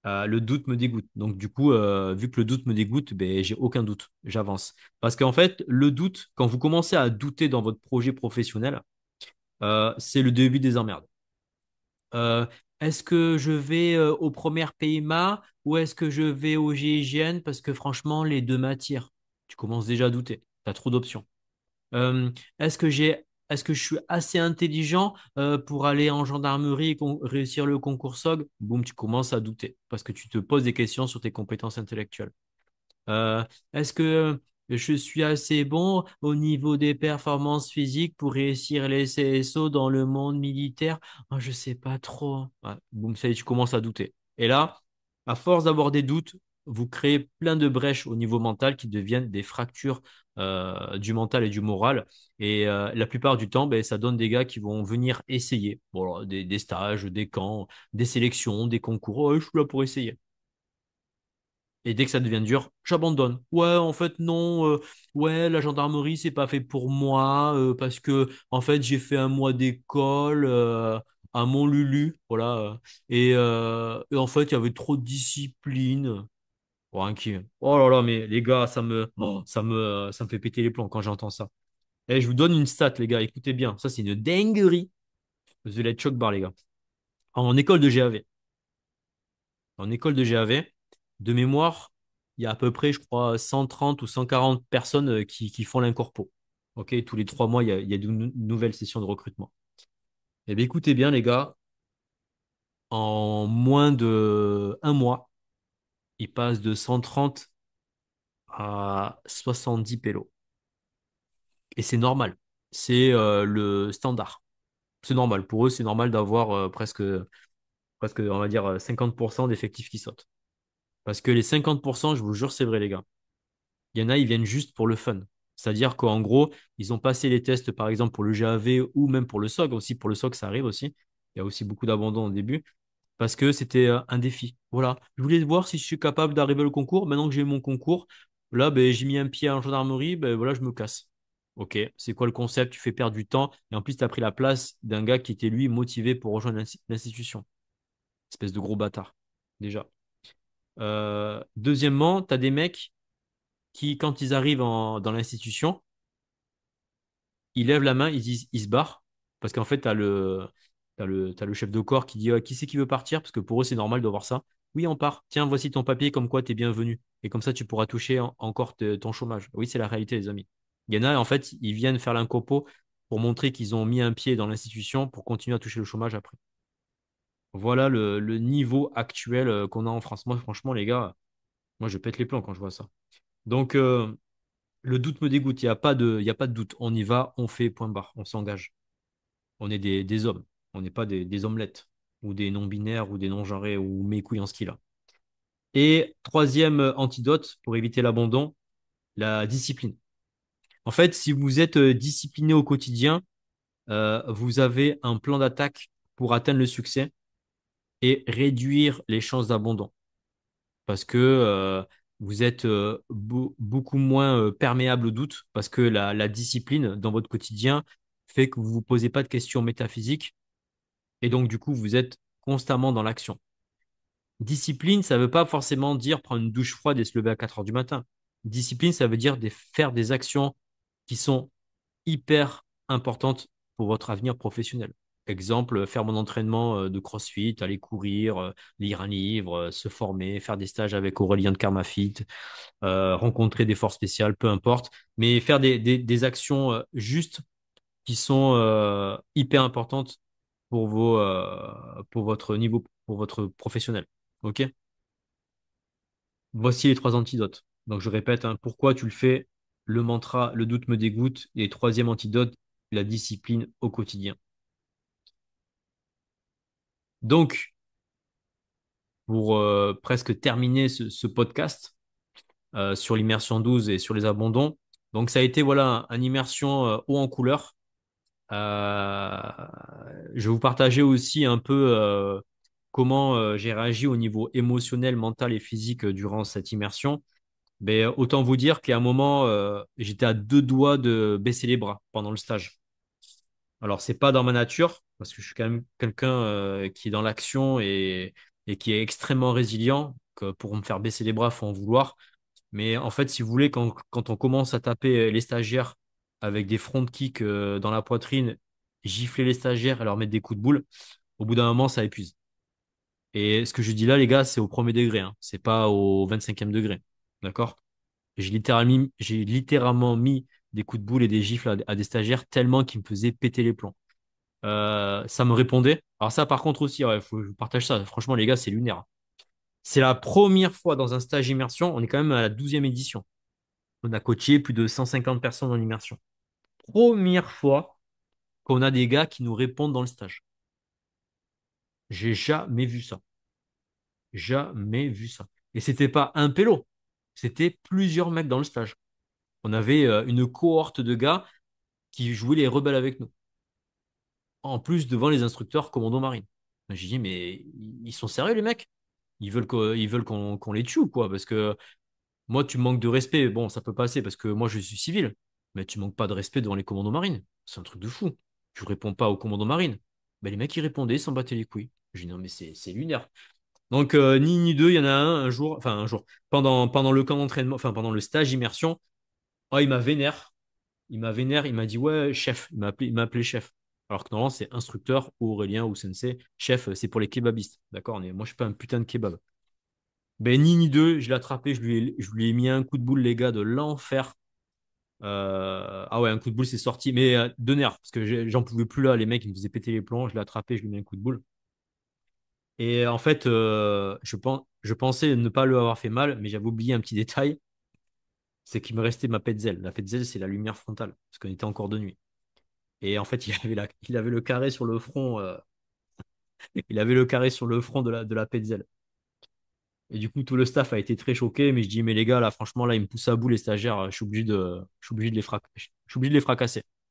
Le doute me dégoûte. Donc, du coup, vu que le doute me dégoûte, ben, j'ai aucun doute. J'avance. Parce qu'en fait, le doute, quand vous commencez à douter dans votre projet professionnel, c'est le début des emmerdes. Euh, Est-ce que je vais au premier PMA ou est-ce que je vais au GIGN? Parce que franchement, les deux m'attirent. Tu commences déjà à douter. Tu as trop d'options. Euh, est-ce que je suis assez intelligent pour aller en gendarmerie et réussir le concours SOG? Boum, tu commences à douter parce que tu te poses des questions sur tes compétences intellectuelles. Euh, est-ce que je suis assez bon au niveau des performances physiques pour réussir les CSO dans le monde militaire? Ah, je sais pas trop. Ouais, boum, ça y est, tu commences à douter. Et là, à force d'avoir des doutes, vous créez plein de brèches au niveau mental qui deviennent des fractures du mental et du moral. Et la plupart du temps, ben, ça donne des gars qui vont venir essayer. Bon, alors, des stages, des camps, des sélections, des concours. Oh, je suis là pour essayer. Et dès que ça devient dur, j'abandonne. Ouais, en fait, non. Ouais, la gendarmerie, c'est pas fait pour moi parce que, en fait, j'ai fait un mois d'école à Montlulu. Voilà. Et en fait, il y avait trop de discipline. Oh, inquiet. Oh là là, mais les gars, ça me fait péter les plombs quand j'entends ça. Et je vous donne une stat, les gars. Écoutez bien. Ça, c'est une dinguerie. The Let's Choc Bar, les gars. En école de GAV. En école de GAV, de mémoire, il y a à peu près, je crois, 130 ou 140 personnes qui font l'incorpo. Ok, tous les 3 mois, il y a de nouvelles sessions de recrutement. Eh bien, écoutez bien, les gars, en moins de un mois, ils passent de 130 à 70 pélos. Et c'est normal. C'est le standard. C'est normal. Pour eux, c'est normal d'avoir presque, on va dire, 50% d'effectifs qui sautent. Parce que les 50%, je vous jure, c'est vrai, les gars. Il y en a, ils viennent juste pour le fun. C'est-à-dire qu'en gros, ils ont passé les tests, par exemple, pour le GAV ou même pour le SOG. Aussi, pour le SOG, ça arrive aussi. Il y a aussi beaucoup d'abandon au début parce que c'était un défi. Voilà. Je voulais voir si je suis capable d'arriver au concours. Maintenant que j'ai eu mon concours, là, ben, j'ai mis un pied en gendarmerie, ben, voilà, je me casse. Ok, c'est quoi le concept? Tu fais perdre du temps et en plus, tu as pris la place d'un gars qui était lui motivé pour rejoindre l'institution. Espèce de gros bâtard, déjà. Deuxièmement, tu as des mecs qui, quand ils arrivent dans l'institution, ils lèvent la main, ils se barrent. Parce qu'en fait, t'as le chef de corps qui dit qui c'est qui veut partir? Parce que pour eux, c'est normal de voir ça. Oui, on part. Tiens, voici ton papier, comme quoi tu es bienvenu. Et comme ça, tu pourras toucher encore ton chômage. Oui, c'est la réalité, les amis. Il y en a, en fait, ils viennent faire l'incopo pour montrer qu'ils ont mis un pied dans l'institution pour continuer à toucher le chômage après. Voilà le niveau actuel qu'on a en France. Moi, franchement, les gars, moi, je pète les plombs quand je vois ça. Donc, le doute me dégoûte. Il y a pas de doute. On y va, on fait, point barre. On s'engage. On est des hommes. On n'est pas des omelettes ou des non-binaires ou des non-genrés ou mes couilles en ski là. Et troisième antidote pour éviter l'abandon, la discipline. En fait, si vous êtes discipliné au quotidien, vous avez un plan d'attaque pour atteindre le succès et réduire les chances d'abandon. Parce que vous êtes beaucoup moins perméable au doute, parce que la discipline dans votre quotidien fait que vous ne vous posez pas de questions métaphysiques, et donc du coup, vous êtes constamment dans l'action. Discipline, ça ne veut pas forcément dire prendre une douche froide et se lever à 4 heures du matin. Discipline, ça veut dire faire des actions qui sont hyper importantes pour votre avenir professionnel. Exemple, faire mon entraînement de CrossFit, aller courir, lire un livre, se former, faire des stages avec Aurélien de KarmaFit, rencontrer des forces spéciales, peu importe, mais faire des actions justes qui sont hyper importantes pour votre niveau, pour votre professionnel. OK? Voici les 3 antidotes. Donc, je répète, hein, pourquoi tu le fais? Le mantra, le doute me dégoûte. Et troisième antidote, la discipline au quotidien. Donc, pour presque terminer ce podcast sur l'immersion 12 et sur les abandons, donc ça a été voilà une immersion haut en couleur. Euh, je vais vous partager aussi un peu comment j'ai réagi au niveau émotionnel, mental et physique durant cette immersion. Mais autant vous dire qu'à un moment, j'étais à 2 doigts de baisser les bras pendant le stage. Alors, c'est pas dans ma nature, parce que je suis quand même quelqu'un qui est dans l'action et qui est extrêmement résilient, que pour me faire baisser les bras, faut en vouloir. Mais en fait, si vous voulez, quand on commence à taper les stagiaires avec des front kicks dans la poitrine, gifler les stagiaires et leur mettre des coups de boule, au bout d'un moment, ça épuise. Et ce que je dis là, les gars, c'est au premier degré, hein. C'est pas au 25e degré. D'accord? J'ai littéralement mis des coups de boule et des gifles à des stagiaires tellement qu'ils me faisaient péter les plombs. Ça me répondait. Alors ça, par contre aussi, ouais, faut que je vous partage ça. Franchement, les gars, c'est lunaire. C'est la première fois dans un stage immersion. On est quand même à la 12e édition. On a coaché plus de 150 personnes en immersion. Première fois qu'on a des gars qui nous répondent dans le stage. J'ai jamais vu ça. Jamais vu ça. Et c'était pas un pélo. C'était plusieurs mecs dans le stage. On avait une cohorte de gars qui jouaient les rebelles avec nous. En plus, devant les instructeurs commando marine. J'ai dit, mais ils sont sérieux, les mecs? Ils veulent qu'on les tue ou quoi? Parce que moi, tu me manques de respect. Bon, ça peut passer parce que moi, je suis civil. Mais tu manques pas de respect devant les commandos marines. C'est un truc de fou. Tu réponds pas aux commandos marines. Ben, les mecs, ils répondaient, ils s'en battaient les couilles. J'ai dit, non, mais c'est lunaire. Donc, ni une ni deux, il y en a un jour, enfin, un jour, pendant le camp d'entraînement, enfin, pendant le stage immersion, oh, il m'a vénère. Il m'a dit, ouais, chef. Il m'a appelé chef. Alors que normalement, c'est instructeur ou Aurélien ou sensei. Chef, c'est pour les kebabistes. D'accord? Moi, je suis pas un putain de kebab. Ben, ni ni deux, je l'ai attrapé, je lui ai mis un coup de boule, les gars, de l'enfer. Ah ouais, un coup de boule, c'est sorti, mais de nerfs, parce que j'en pouvais plus là, les mecs, ils me faisaient péter les plombs, je l'ai attrapé, je lui ai mis un coup de boule. Et en fait, je pensais ne pas lui avoir fait mal, mais j'avais oublié un petit détail, c'est qu'il me restait ma petzel. La petzel, c'est la lumière frontale, parce qu'on était encore de nuit. Et en fait, il avait le carré sur le front, il avait le carré sur le front de la petzel. Et du coup, tout le staff a été très choqué, mais je dis, mais les gars, là, franchement, là, ils me poussent à bout, les stagiaires, je suis obligé de je suis obligé de les fracasser.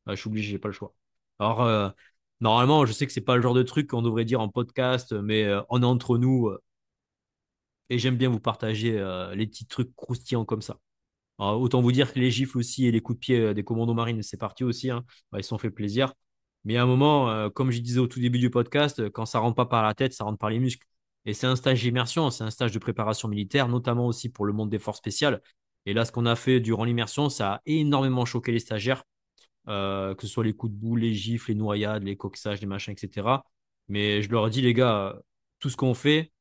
Je suis obligé, j'ai pas le choix. Alors, normalement, je sais que c'est pas le genre de truc qu'on devrait dire en podcast, mais on est entre nous, et j'aime bien vous partager les petits trucs croustillants comme ça. Alors, autant vous dire que les gifles aussi et les coups de pied des commandos marines, c'est parti aussi, hein. Bah, ils se sont fait plaisir. Mais à un moment, comme je disais au tout début du podcast, quand ça rentre pas par la tête, ça rentre par les muscles. Et c'est un stage d'immersion, c'est un stage de préparation militaire, notamment aussi pour le monde des forces spéciales. Et là, ce qu'on a fait durant l'immersion, ça a énormément choqué les stagiaires, que ce soit les coups de boule, les gifles, les noyades, les coxages, les machins, etc. Mais je leur ai dit, les gars, tout ce qu'on fait,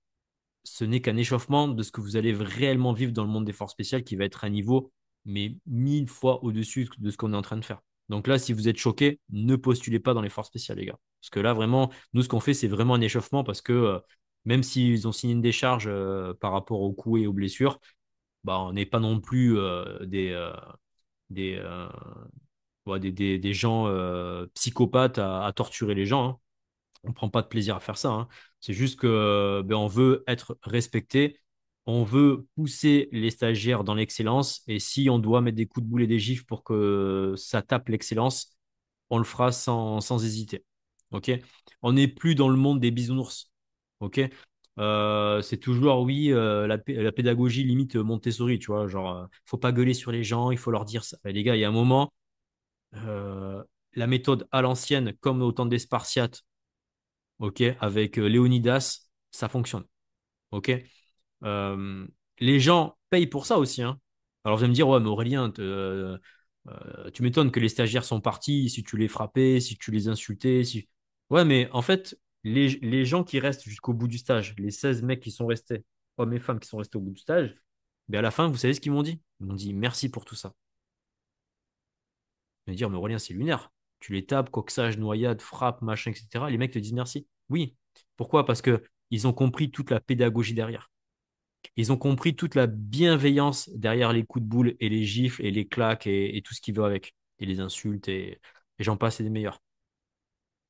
ce n'est qu'un échauffement de ce que vous allez réellement vivre dans le monde des forces spéciales qui va être un niveau, mais 1000 fois au-dessus de ce qu'on est en train de faire. Donc là, si vous êtes choqué, ne postulez pas dans les forces spéciales, les gars. Parce que là, vraiment, nous, ce qu'on fait, c'est vraiment un échauffement parce que même s'ils ont signé une décharge par rapport aux coups et aux blessures, bah, on n'est pas non plus des, ouais, des gens psychopathes à torturer les gens, hein. On prend pas de plaisir à faire ça, hein. C'est juste que ben, on veut être respecté, on veut pousser les stagiaires dans l'excellence, et si on doit mettre des coups de boule et des gifs pour que ça tape l'excellence, on le fera sans hésiter. Ok? On n'est plus dans le monde des bisounours. Ok? C'est toujours oui, la pédagogie limite Montessori, tu vois, genre faut pas gueuler sur les gens, il faut leur dire ça. Et les gars, il y a un moment, euh, la méthode à l'ancienne, comme au temps des Spartiates, ok, avec Léonidas, ça fonctionne, ok. Euh, les gens payent pour ça aussi, hein. Alors vous allez me dire, ouais, mais Aurélien, tu m'étonnes que les stagiaires sont partis, si tu les frappais, si tu les insultais, si... Ouais, mais en fait, les gens qui restent jusqu'au bout du stage, les 16 mecs qui sont restés, hommes et femmes qui sont restés au bout du stage, ben à la fin, vous savez ce qu'ils m'ont dit? Ils m'ont dit merci pour tout ça. Ils m'ont dit, mais Aurélien, c'est lunaire. Tu les tapes, coxage, noyade, frappe, machin, etc. Les mecs te disent merci. Oui. Pourquoi? Parce que ils ont compris toute la pédagogie derrière. Ils ont compris toute la bienveillance derrière les coups de boule et les gifles et les claques et tout ce qui va avec. Et les insultes et j'en passe et des meilleurs.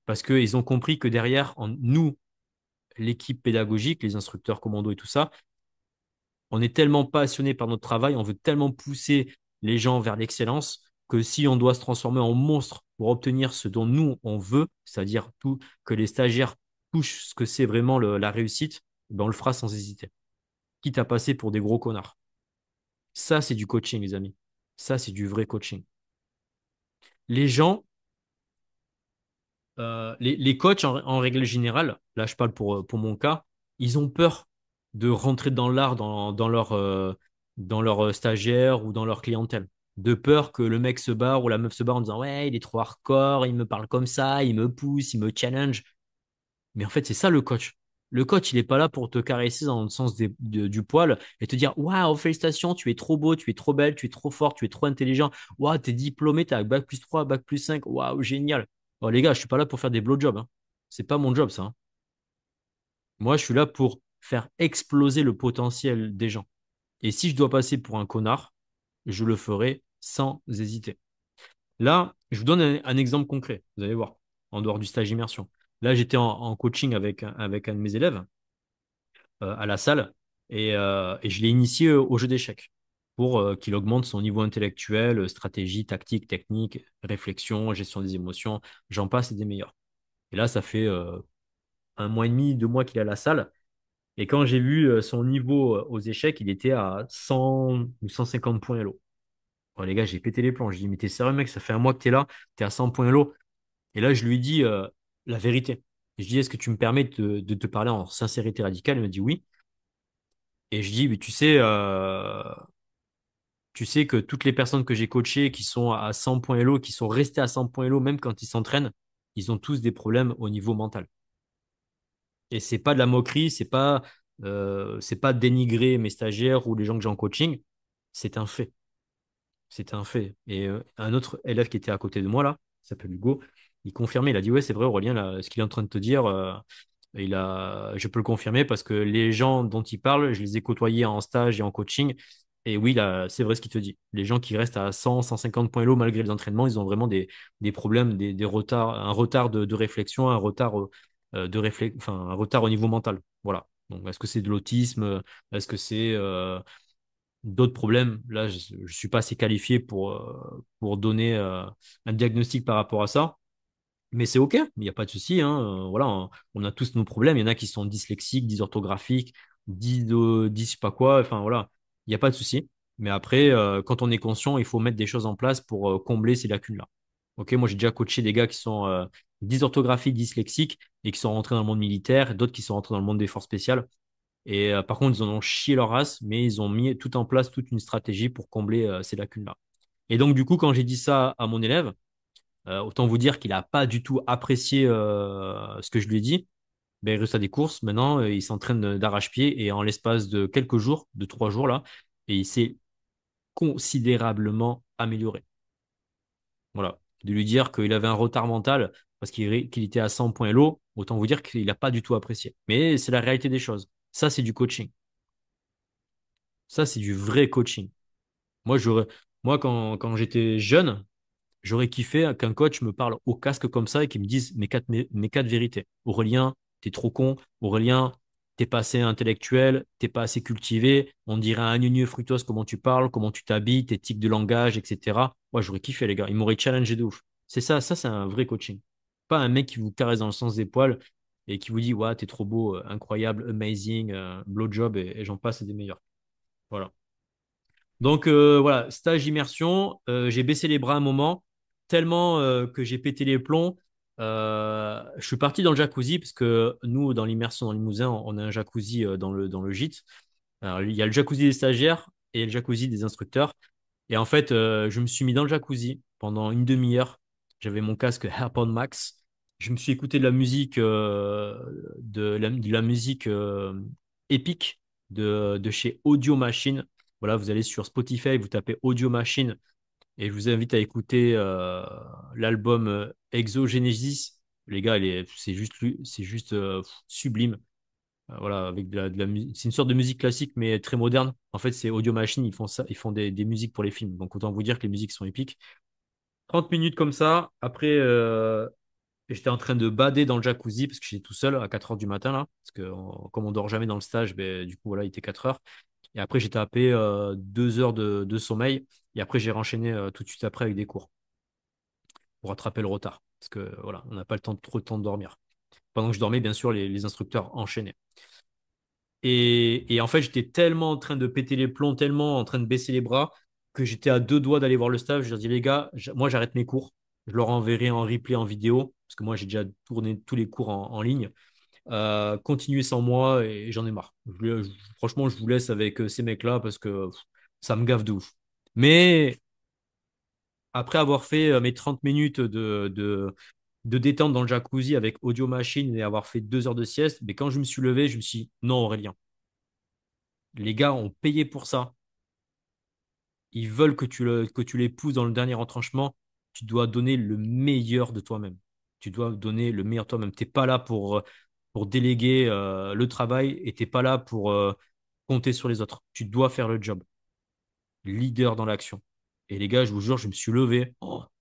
Parce qu'ils ont compris que derrière, nous, l'équipe pédagogique, les instructeurs commando et tout ça, on est tellement passionné par notre travail, on veut tellement pousser les gens vers l'excellence que si on doit se transformer en monstre pour obtenir ce dont nous on veut, c'est-à-dire tout que les stagiaires touchent ce que c'est vraiment la réussite, ben on le fera sans hésiter, quitte à passer pour des gros connards. Ça, c'est du coaching, les amis. Ça, c'est du vrai coaching. Les gens, les coachs en règle générale, là je parle pour mon cas, ils ont peur de rentrer dans l'art dans leur stagiaire ou dans leur clientèle. De peur que le mec se barre ou la meuf se barre en disant ouais, il est trop hardcore, il me parle comme ça, il me pousse, il me challenge. Mais en fait, c'est ça le coach. Le coach, il n'est pas là pour te caresser dans le sens du poil et te dire waouh, félicitations, tu es trop beau, tu es trop belle, tu es trop fort, tu es trop intelligent. Waouh, t'es diplômé, t'as bac plus 3, bac plus 5. Waouh, génial. Oh, les gars, je suis pas là pour faire des blowjobs, hein. C'est pas mon job, ça, hein. Moi, je suis là pour faire exploser le potentiel des gens. Et si je dois passer pour un connard, je le ferai sans hésiter. Là, je vous donne un exemple concret. Vous allez voir, en dehors du stage immersion. Là, j'étais en coaching avec un de mes élèves à la salle et je l'ai initié au jeu d'échecs pour qu'il augmente son niveau intellectuel, stratégie, tactique, technique, réflexion, gestion des émotions, j'en passe et des meilleurs. Et là, ça fait un mois et demi, 2 mois qu'il est à la salle. Et quand j'ai vu son niveau aux échecs, il était à 100 ou 150 points Elo. Oh, les gars, j'ai pété les plombs. Je dis, mais t'es sérieux, mec, ça fait un mois que t'es là, t'es à 100 points Elo. Et là, je lui dis la vérité. Je dis, est-ce que tu me permets de te parler en sincérité radicale? Il me dit oui. Et je dis, mais tu sais que toutes les personnes que j'ai coachées qui sont à 100 points Elo, qui sont restées à 100 points Elo, même quand ils s'entraînent, ils ont tous des problèmes au niveau mental. Et c'est pas de la moquerie, c'est pas dénigrer mes stagiaires ou les gens que j'ai en coaching. C'est un fait. C'est un fait. Et un autre élève qui était à côté de moi là, il s'appelle Hugo, il confirmait, il a dit ouais, c'est vrai Aurélien, là, ce qu'il est en train de te dire, je peux le confirmer parce que les gens dont il parle, je les ai côtoyés en stage et en coaching. Et oui, là, c'est vrai ce qu'il te dit. Les gens qui restent à 100, 150 points low malgré les entraînements, ils ont vraiment des problèmes, des retards, un retard de réflexion, enfin, un retard au niveau mental. Voilà. Donc, est-ce que c'est de l'autisme? Est-ce que c'est d'autres problèmes? Là, je ne suis pas assez qualifié pour donner un diagnostic par rapport à ça. Mais c'est OK, il n'y a pas de souci, hein. Voilà, on a tous nos problèmes. Il y en a qui sont dyslexiques, dysorthographiques, je sais pas quoi. Enfin, voilà, il n'y a pas de souci. Mais après, quand on est conscient, il faut mettre des choses en place pour combler ces lacunes-là. OK, moi, j'ai déjà coaché des gars qui sont dysorthographiques, dyslexiques et qui sont rentrés dans le monde militaire, d'autres qui sont rentrés dans le monde des forces spéciales. Et par contre, ils en ont chié leur race, mais ils ont mis tout en place toute une stratégie pour combler ces lacunes-là. Et donc, du coup, quand j'ai dit ça à mon élève, autant vous dire qu'il n'a pas du tout apprécié ce que je lui ai dit. Ben, il réussit à des courses. Maintenant, il s'entraîne d'arrache-pied et en l'espace de quelques jours, de 3 jours là, et il s'est considérablement amélioré. Voilà. De lui dire qu'il avait un retard mental parce qu'il était à 100 points LO, autant vous dire qu'il n'a pas du tout apprécié. Mais c'est la réalité des choses. Ça, c'est du coaching. Ça, c'est du vrai coaching. Moi, j'aurais, moi quand j'étais jeune, j'aurais kiffé qu'un coach me parle au casque comme ça et qu'il me dise mes quatre vérités. Aurélien, t'es trop con. Aurélien, t'es pas assez intellectuel, t'es pas assez cultivé. On dirait un gneu fructose comment tu parles, comment tu t'habilles, tes tics de langage, etc. Moi, j'aurais kiffé, les gars. Il m'aurait challengé de ouf. C'est ça, c'est un vrai coaching. Pas un mec qui vous caresse dans le sens des poils et qui vous dit, ouais, t'es trop beau, incroyable, amazing, blowjob et j'en passe, c'est des meilleurs. Voilà. Donc voilà, stage immersion, j'ai baissé les bras un moment, tellement que j'ai pété les plombs. Je suis parti dans le jacuzzi, parce que nous, dans l'immersion dans le Limousin, on a un jacuzzi dans le gîte. Alors, il y a le jacuzzi des stagiaires et le jacuzzi des instructeurs. Et en fait, je me suis mis dans le jacuzzi pendant une demi-heure. J'avais mon casque AirPod Max. Je me suis écouté de la musique, de la musique épique de chez Audio Machine. Voilà, vous allez sur Spotify, vous tapez Audio Machine et je vous invite à écouter l'album Exogenesis. Les gars, c'est juste sublime. Voilà, avec c'est une sorte de musique classique, mais très moderne. En fait, c'est Audio Machine, ils font ça, ils font des musiques pour les films. Donc, autant vous dire que les musiques sont épiques. 30 minutes comme ça. Après, j'étais en train de bader dans le jacuzzi parce que j'étais tout seul à 4 heures du matin, là. Parce que, comme on dort jamais dans le stage, ben, du coup, voilà, il était 4 heures. Et après, j'ai tapé 2 heures de sommeil. Et après, j'ai renchaîné tout de suite après avec des cours pour rattraper le retard. Parce que, voilà, on n'a pas trop le temps de dormir. Pendant que je dormais, bien sûr, les instructeurs enchaînaient. Et en fait, j'étais tellement en train de péter les plombs, tellement en train de baisser les bras, que j'étais à 2 doigts d'aller voir le staff. Je leur dis, les gars, moi, j'arrête mes cours. Je leur enverrai en replay, en vidéo, parce que moi, j'ai déjà tourné tous les cours en ligne. Continuez sans moi et j'en ai marre. Franchement, je vous laisse avec ces mecs-là parce que ça me gave de ouf. Mais après avoir fait mes 30 minutes de détente dans le jacuzzi avec audio machine et avoir fait 2 heures de sieste, mais quand je me suis levé, je me suis dit, non, Aurélien, les gars ont payé pour ça. Ils veulent que tu les pousses dans le dernier retranchement. Tu dois donner le meilleur de toi-même. Tu dois donner le meilleur de toi-même. Tu n'es pas là pour déléguer le travail et tu n'es pas là pour compter sur les autres. Tu dois faire le job. Leader dans l'action. Et les gars, je vous jure, je me suis levé,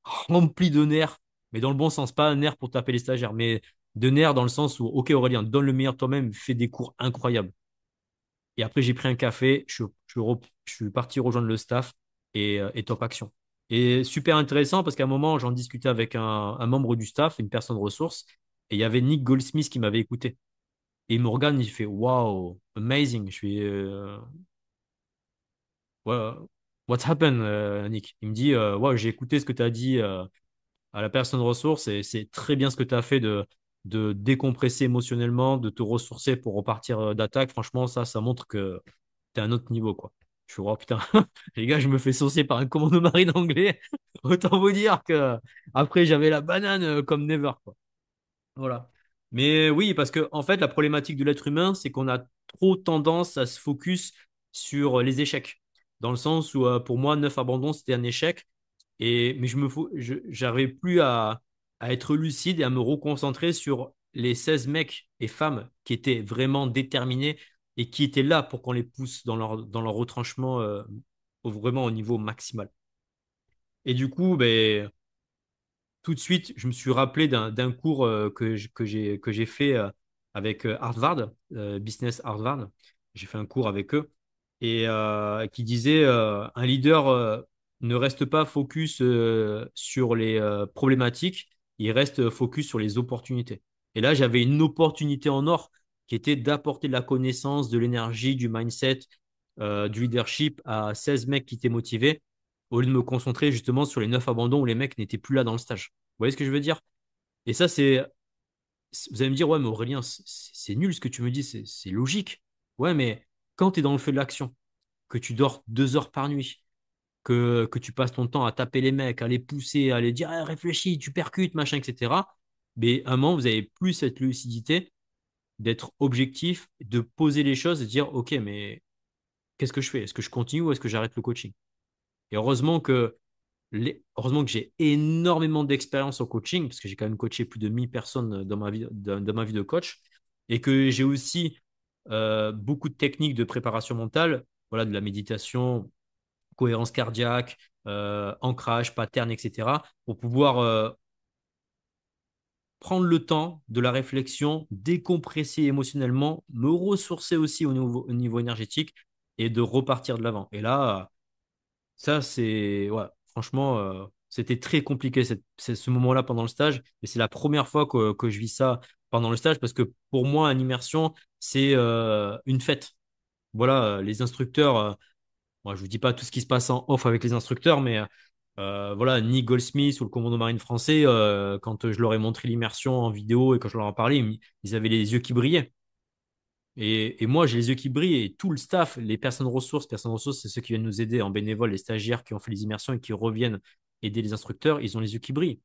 rempli de nerfs, mais dans le bon sens, pas un nerf pour taper les stagiaires, mais de nerfs dans le sens où, ok Aurélien, donne le meilleur de toi-même, fais des cours incroyables. Et après, j'ai pris un café, je suis parti rejoindre le staff et top action. Et super intéressant parce qu'à un moment, j'en discutais avec un membre du staff, une personne ressource, et il y avait Nick Goldsmith qui m'avait écouté. Et il me regarde, il fait wow, amazing. Je suis what happened, Nick? Il me dit wow, j'ai écouté ce que tu as dit à la personne ressource et c'est très bien ce que tu as fait de décompresser émotionnellement, de te ressourcer pour repartir d'attaque. Franchement, ça montre que t'es à un autre niveau, quoi. Je suis, oh putain, les gars, je me fais saucer par un commando marine anglais. Autant vous dire que après, j'avais la banane comme never, quoi. Voilà. Mais oui, parce que en fait, la problématique de l'être humain, c'est qu'on a trop tendance à se focus sur les échecs. Dans le sens où, pour moi, 9 abandons, c'était un échec. Mais j'arrivais plus à être lucide et à me reconcentrer sur les 16 mecs et femmes qui étaient vraiment déterminés et qui étaient là pour qu'on les pousse dans leur retranchement vraiment au niveau maximal. Et du coup, ben, tout de suite, je me suis rappelé d'un cours que j'ai fait avec Harvard, Business Harvard. J'ai fait un cours avec eux et qui disait un leader ne reste pas focus sur les problématiques, il reste focus sur les opportunités. Et là, j'avais une opportunité en or qui était d'apporter de la connaissance, de l'énergie, du mindset, du leadership à 16 mecs qui étaient motivés au lieu de me concentrer justement sur les 9 abandons où les mecs n'étaient plus là dans le stage. Vous voyez ce que je veux dire? Et ça, vous allez me dire, ouais, mais Aurélien, c'est nul ce que tu me dis, c'est logique. Ouais, mais quand tu es dans le feu de l'action, que tu dors 2 heures par nuit, que tu passes ton temps à taper les mecs, à les pousser, à les dire, ah, réfléchis, tu percutes, machin, etc. Mais à un moment, vous avez plus cette lucidité d'être objectif, de poser les choses et de dire, ok, mais qu'est-ce que je fais? Est-ce que je continue ou est-ce que j'arrête le coaching? Et heureusement que j'ai énormément d'expérience au coaching, parce que j'ai quand même coaché plus de 1000 personnes dans ma vie de coach, et que j'ai aussi beaucoup de techniques de préparation mentale, voilà, de la méditation, cohérence cardiaque, ancrage, pattern, etc., pour pouvoir prendre le temps de la réflexion, décompresser émotionnellement, me ressourcer aussi au niveau énergétique et de repartir de l'avant. Et là, ça, c'est. Ouais, franchement, c'était très compliqué ce moment-là pendant le stage. Et c'est la première fois que je vis ça pendant le stage parce que pour moi, une immersion, c'est une fête. Voilà, les instructeurs. Moi, je vous dis pas tout ce qui se passe en off avec les instructeurs, mais voilà, Nick Goldsmith ou le commando marine français, quand je leur ai montré l'immersion en vidéo et quand je leur en parlais, ils avaient les yeux qui brillaient. Et moi, j'ai les yeux qui brillent et tout le staff, les personnes ressources, c'est ceux qui viennent nous aider en bénévole, les stagiaires qui ont fait les immersions et qui reviennent aider les instructeurs, ils ont les yeux qui brillent.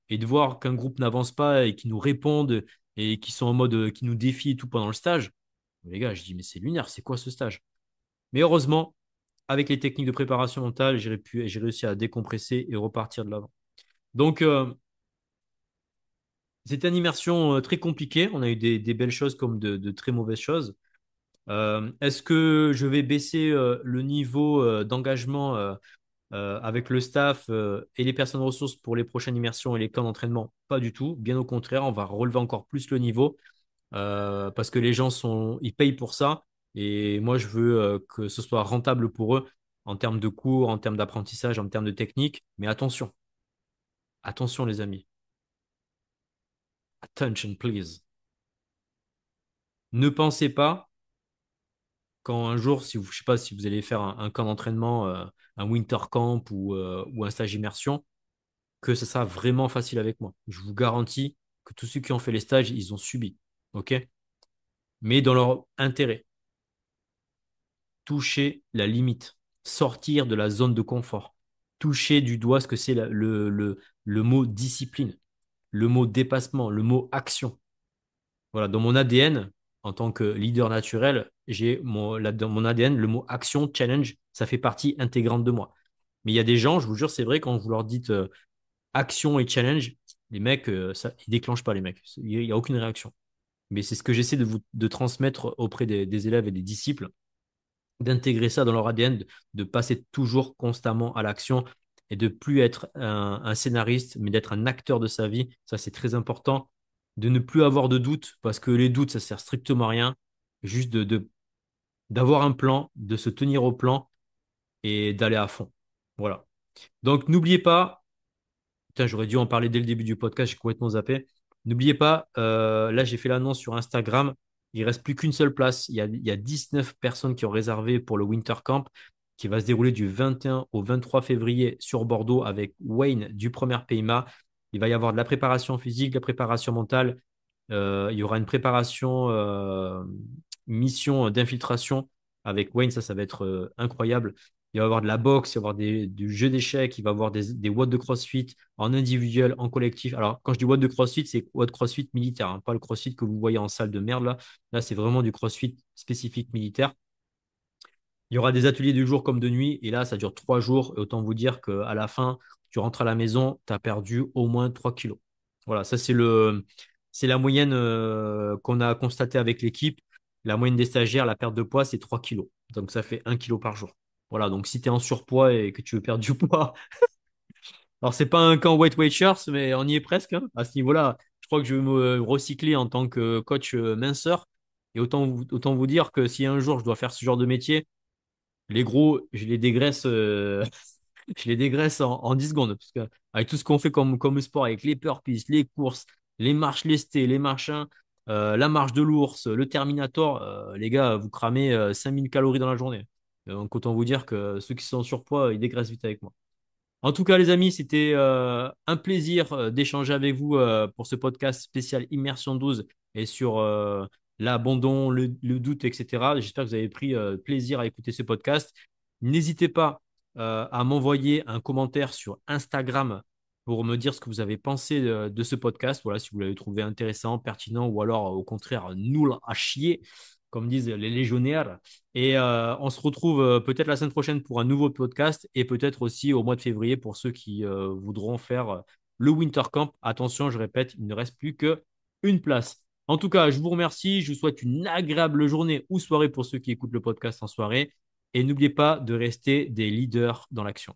Et de voir qu'un groupe n'avance pas et qui nous répondent et qui sont en mode, qui nous défient et tout pendant le stage, les gars, je dis, mais c'est lunaire, c'est quoi ce stage? Mais heureusement, avec les techniques de préparation mentale, j'ai réussi à décompresser et repartir de l'avant. Donc, c'était une immersion très compliquée. On a eu des belles choses comme de très mauvaises choses. Est-ce que je vais baisser le niveau d'engagement avec le staff et les personnes ressources pour les prochaines immersions et les camps d'entraînement? Pas du tout. Bien au contraire, on va relever encore plus le niveau parce que les gens ils payent pour ça. Et moi, je veux que ce soit rentable pour eux en termes de cours, en termes d'apprentissage, en termes de technique. Mais attention, attention les amis. Attention, please. Ne pensez pas quand un jour, si vous, je sais pas si vous allez faire un camp d'entraînement, un winter camp ou un stage immersion, que ce sera vraiment facile avec moi. Je vous garantis que tous ceux qui ont fait les stages, ils ont subi. OK? Mais dans leur intérêt, toucher la limite, sortir de la zone de confort, toucher du doigt ce que c'est le mot discipline. le mot dépassement, le mot action. Voilà, dans mon ADN, en tant que leader naturel, j'ai dans mon ADN, le mot action, challenge, ça fait partie intégrante de moi. Mais il y a des gens, je vous jure, c'est vrai, quand vous leur dites action et challenge, les mecs, ça, ils déclenchent pas les mecs. Il n'y a aucune réaction. Mais c'est ce que j'essaie de transmettre auprès des élèves et des disciples, d'intégrer ça dans leur ADN, de passer toujours constamment à l'action et de plus être un scénariste, mais d'être un acteur de sa vie. Ça, c'est très important. De ne plus avoir de doutes, parce que les doutes, ça sert strictement à rien. Juste d'avoir un plan, de se tenir au plan et d'aller à fond. Voilà. Donc, n'oubliez pas, putain, j'aurais dû en parler dès le début du podcast, j'ai complètement zappé. N'oubliez pas, là j'ai fait l'annonce sur Instagram, il reste plus qu'une seule place. Il y a 19 personnes qui ont réservé pour le Winter Camp qui va se dérouler du 21 au 23 février sur Bordeaux avec Wayne du Premier PIMA. Il va y avoir de la préparation physique, de la préparation mentale. Il y aura une préparation mission d'infiltration avec Wayne, ça va être incroyable. Il va y avoir de la boxe, il va y avoir du jeu d'échecs, il va y avoir des watts de CrossFit en individuel, en collectif. Alors, quand je dis watt de CrossFit, c'est watt CrossFit militaire, hein, pas le CrossFit que vous voyez en salle de merde là. Là, c'est vraiment du CrossFit spécifique militaire. Il y aura des ateliers du jour comme de nuit, et là, ça dure 3 jours. Et autant vous dire qu'à la fin, tu rentres à la maison, tu as perdu au moins 3 kilos. Voilà, ça, c'est la moyenne qu'on a constatée avec l'équipe. La moyenne des stagiaires, la perte de poids, c'est 3 kilos. Donc, ça fait 1 kilo par jour. Voilà, donc si tu es en surpoids et que tu veux perdre du poids, alors c'est pas un camp Weight Watchers, mais on y est presque, hein. À ce niveau-là, je crois que je vais me recycler en tant que coach minceur. Et autant vous dire que si un jour je dois faire ce genre de métier, les gros, je les dégraisse, je les dégraisse en 10 secondes. Parce que avec tout ce qu'on fait comme sport, avec les burpees, les courses, les marches lestées, les machins, la marche de l'ours, le Terminator, les gars, vous cramez 5000 calories dans la journée. Donc autant vous dire que ceux qui sont en surpoids, ils dégraissent vite avec moi. En tout cas, les amis, c'était un plaisir d'échanger avec vous pour ce podcast spécial Immersion 12 et sur l'abandon, le doute, etc. J'espère que vous avez pris plaisir à écouter ce podcast. N'hésitez pas à m'envoyer un commentaire sur Instagram pour me dire ce que vous avez pensé de ce podcast. Voilà, si vous l'avez trouvé intéressant, pertinent ou alors au contraire nul à chier, comme disent les légionnaires. Et on se retrouve peut-être la semaine prochaine pour un nouveau podcast et peut-être aussi au mois de février pour ceux qui voudront faire le Winter Camp. Attention, je répète, il ne reste plus qu'une place. En tout cas, je vous remercie. Je vous souhaite une agréable journée ou soirée pour ceux qui écoutent le podcast en soirée. Et n'oubliez pas de rester des leaders dans l'action.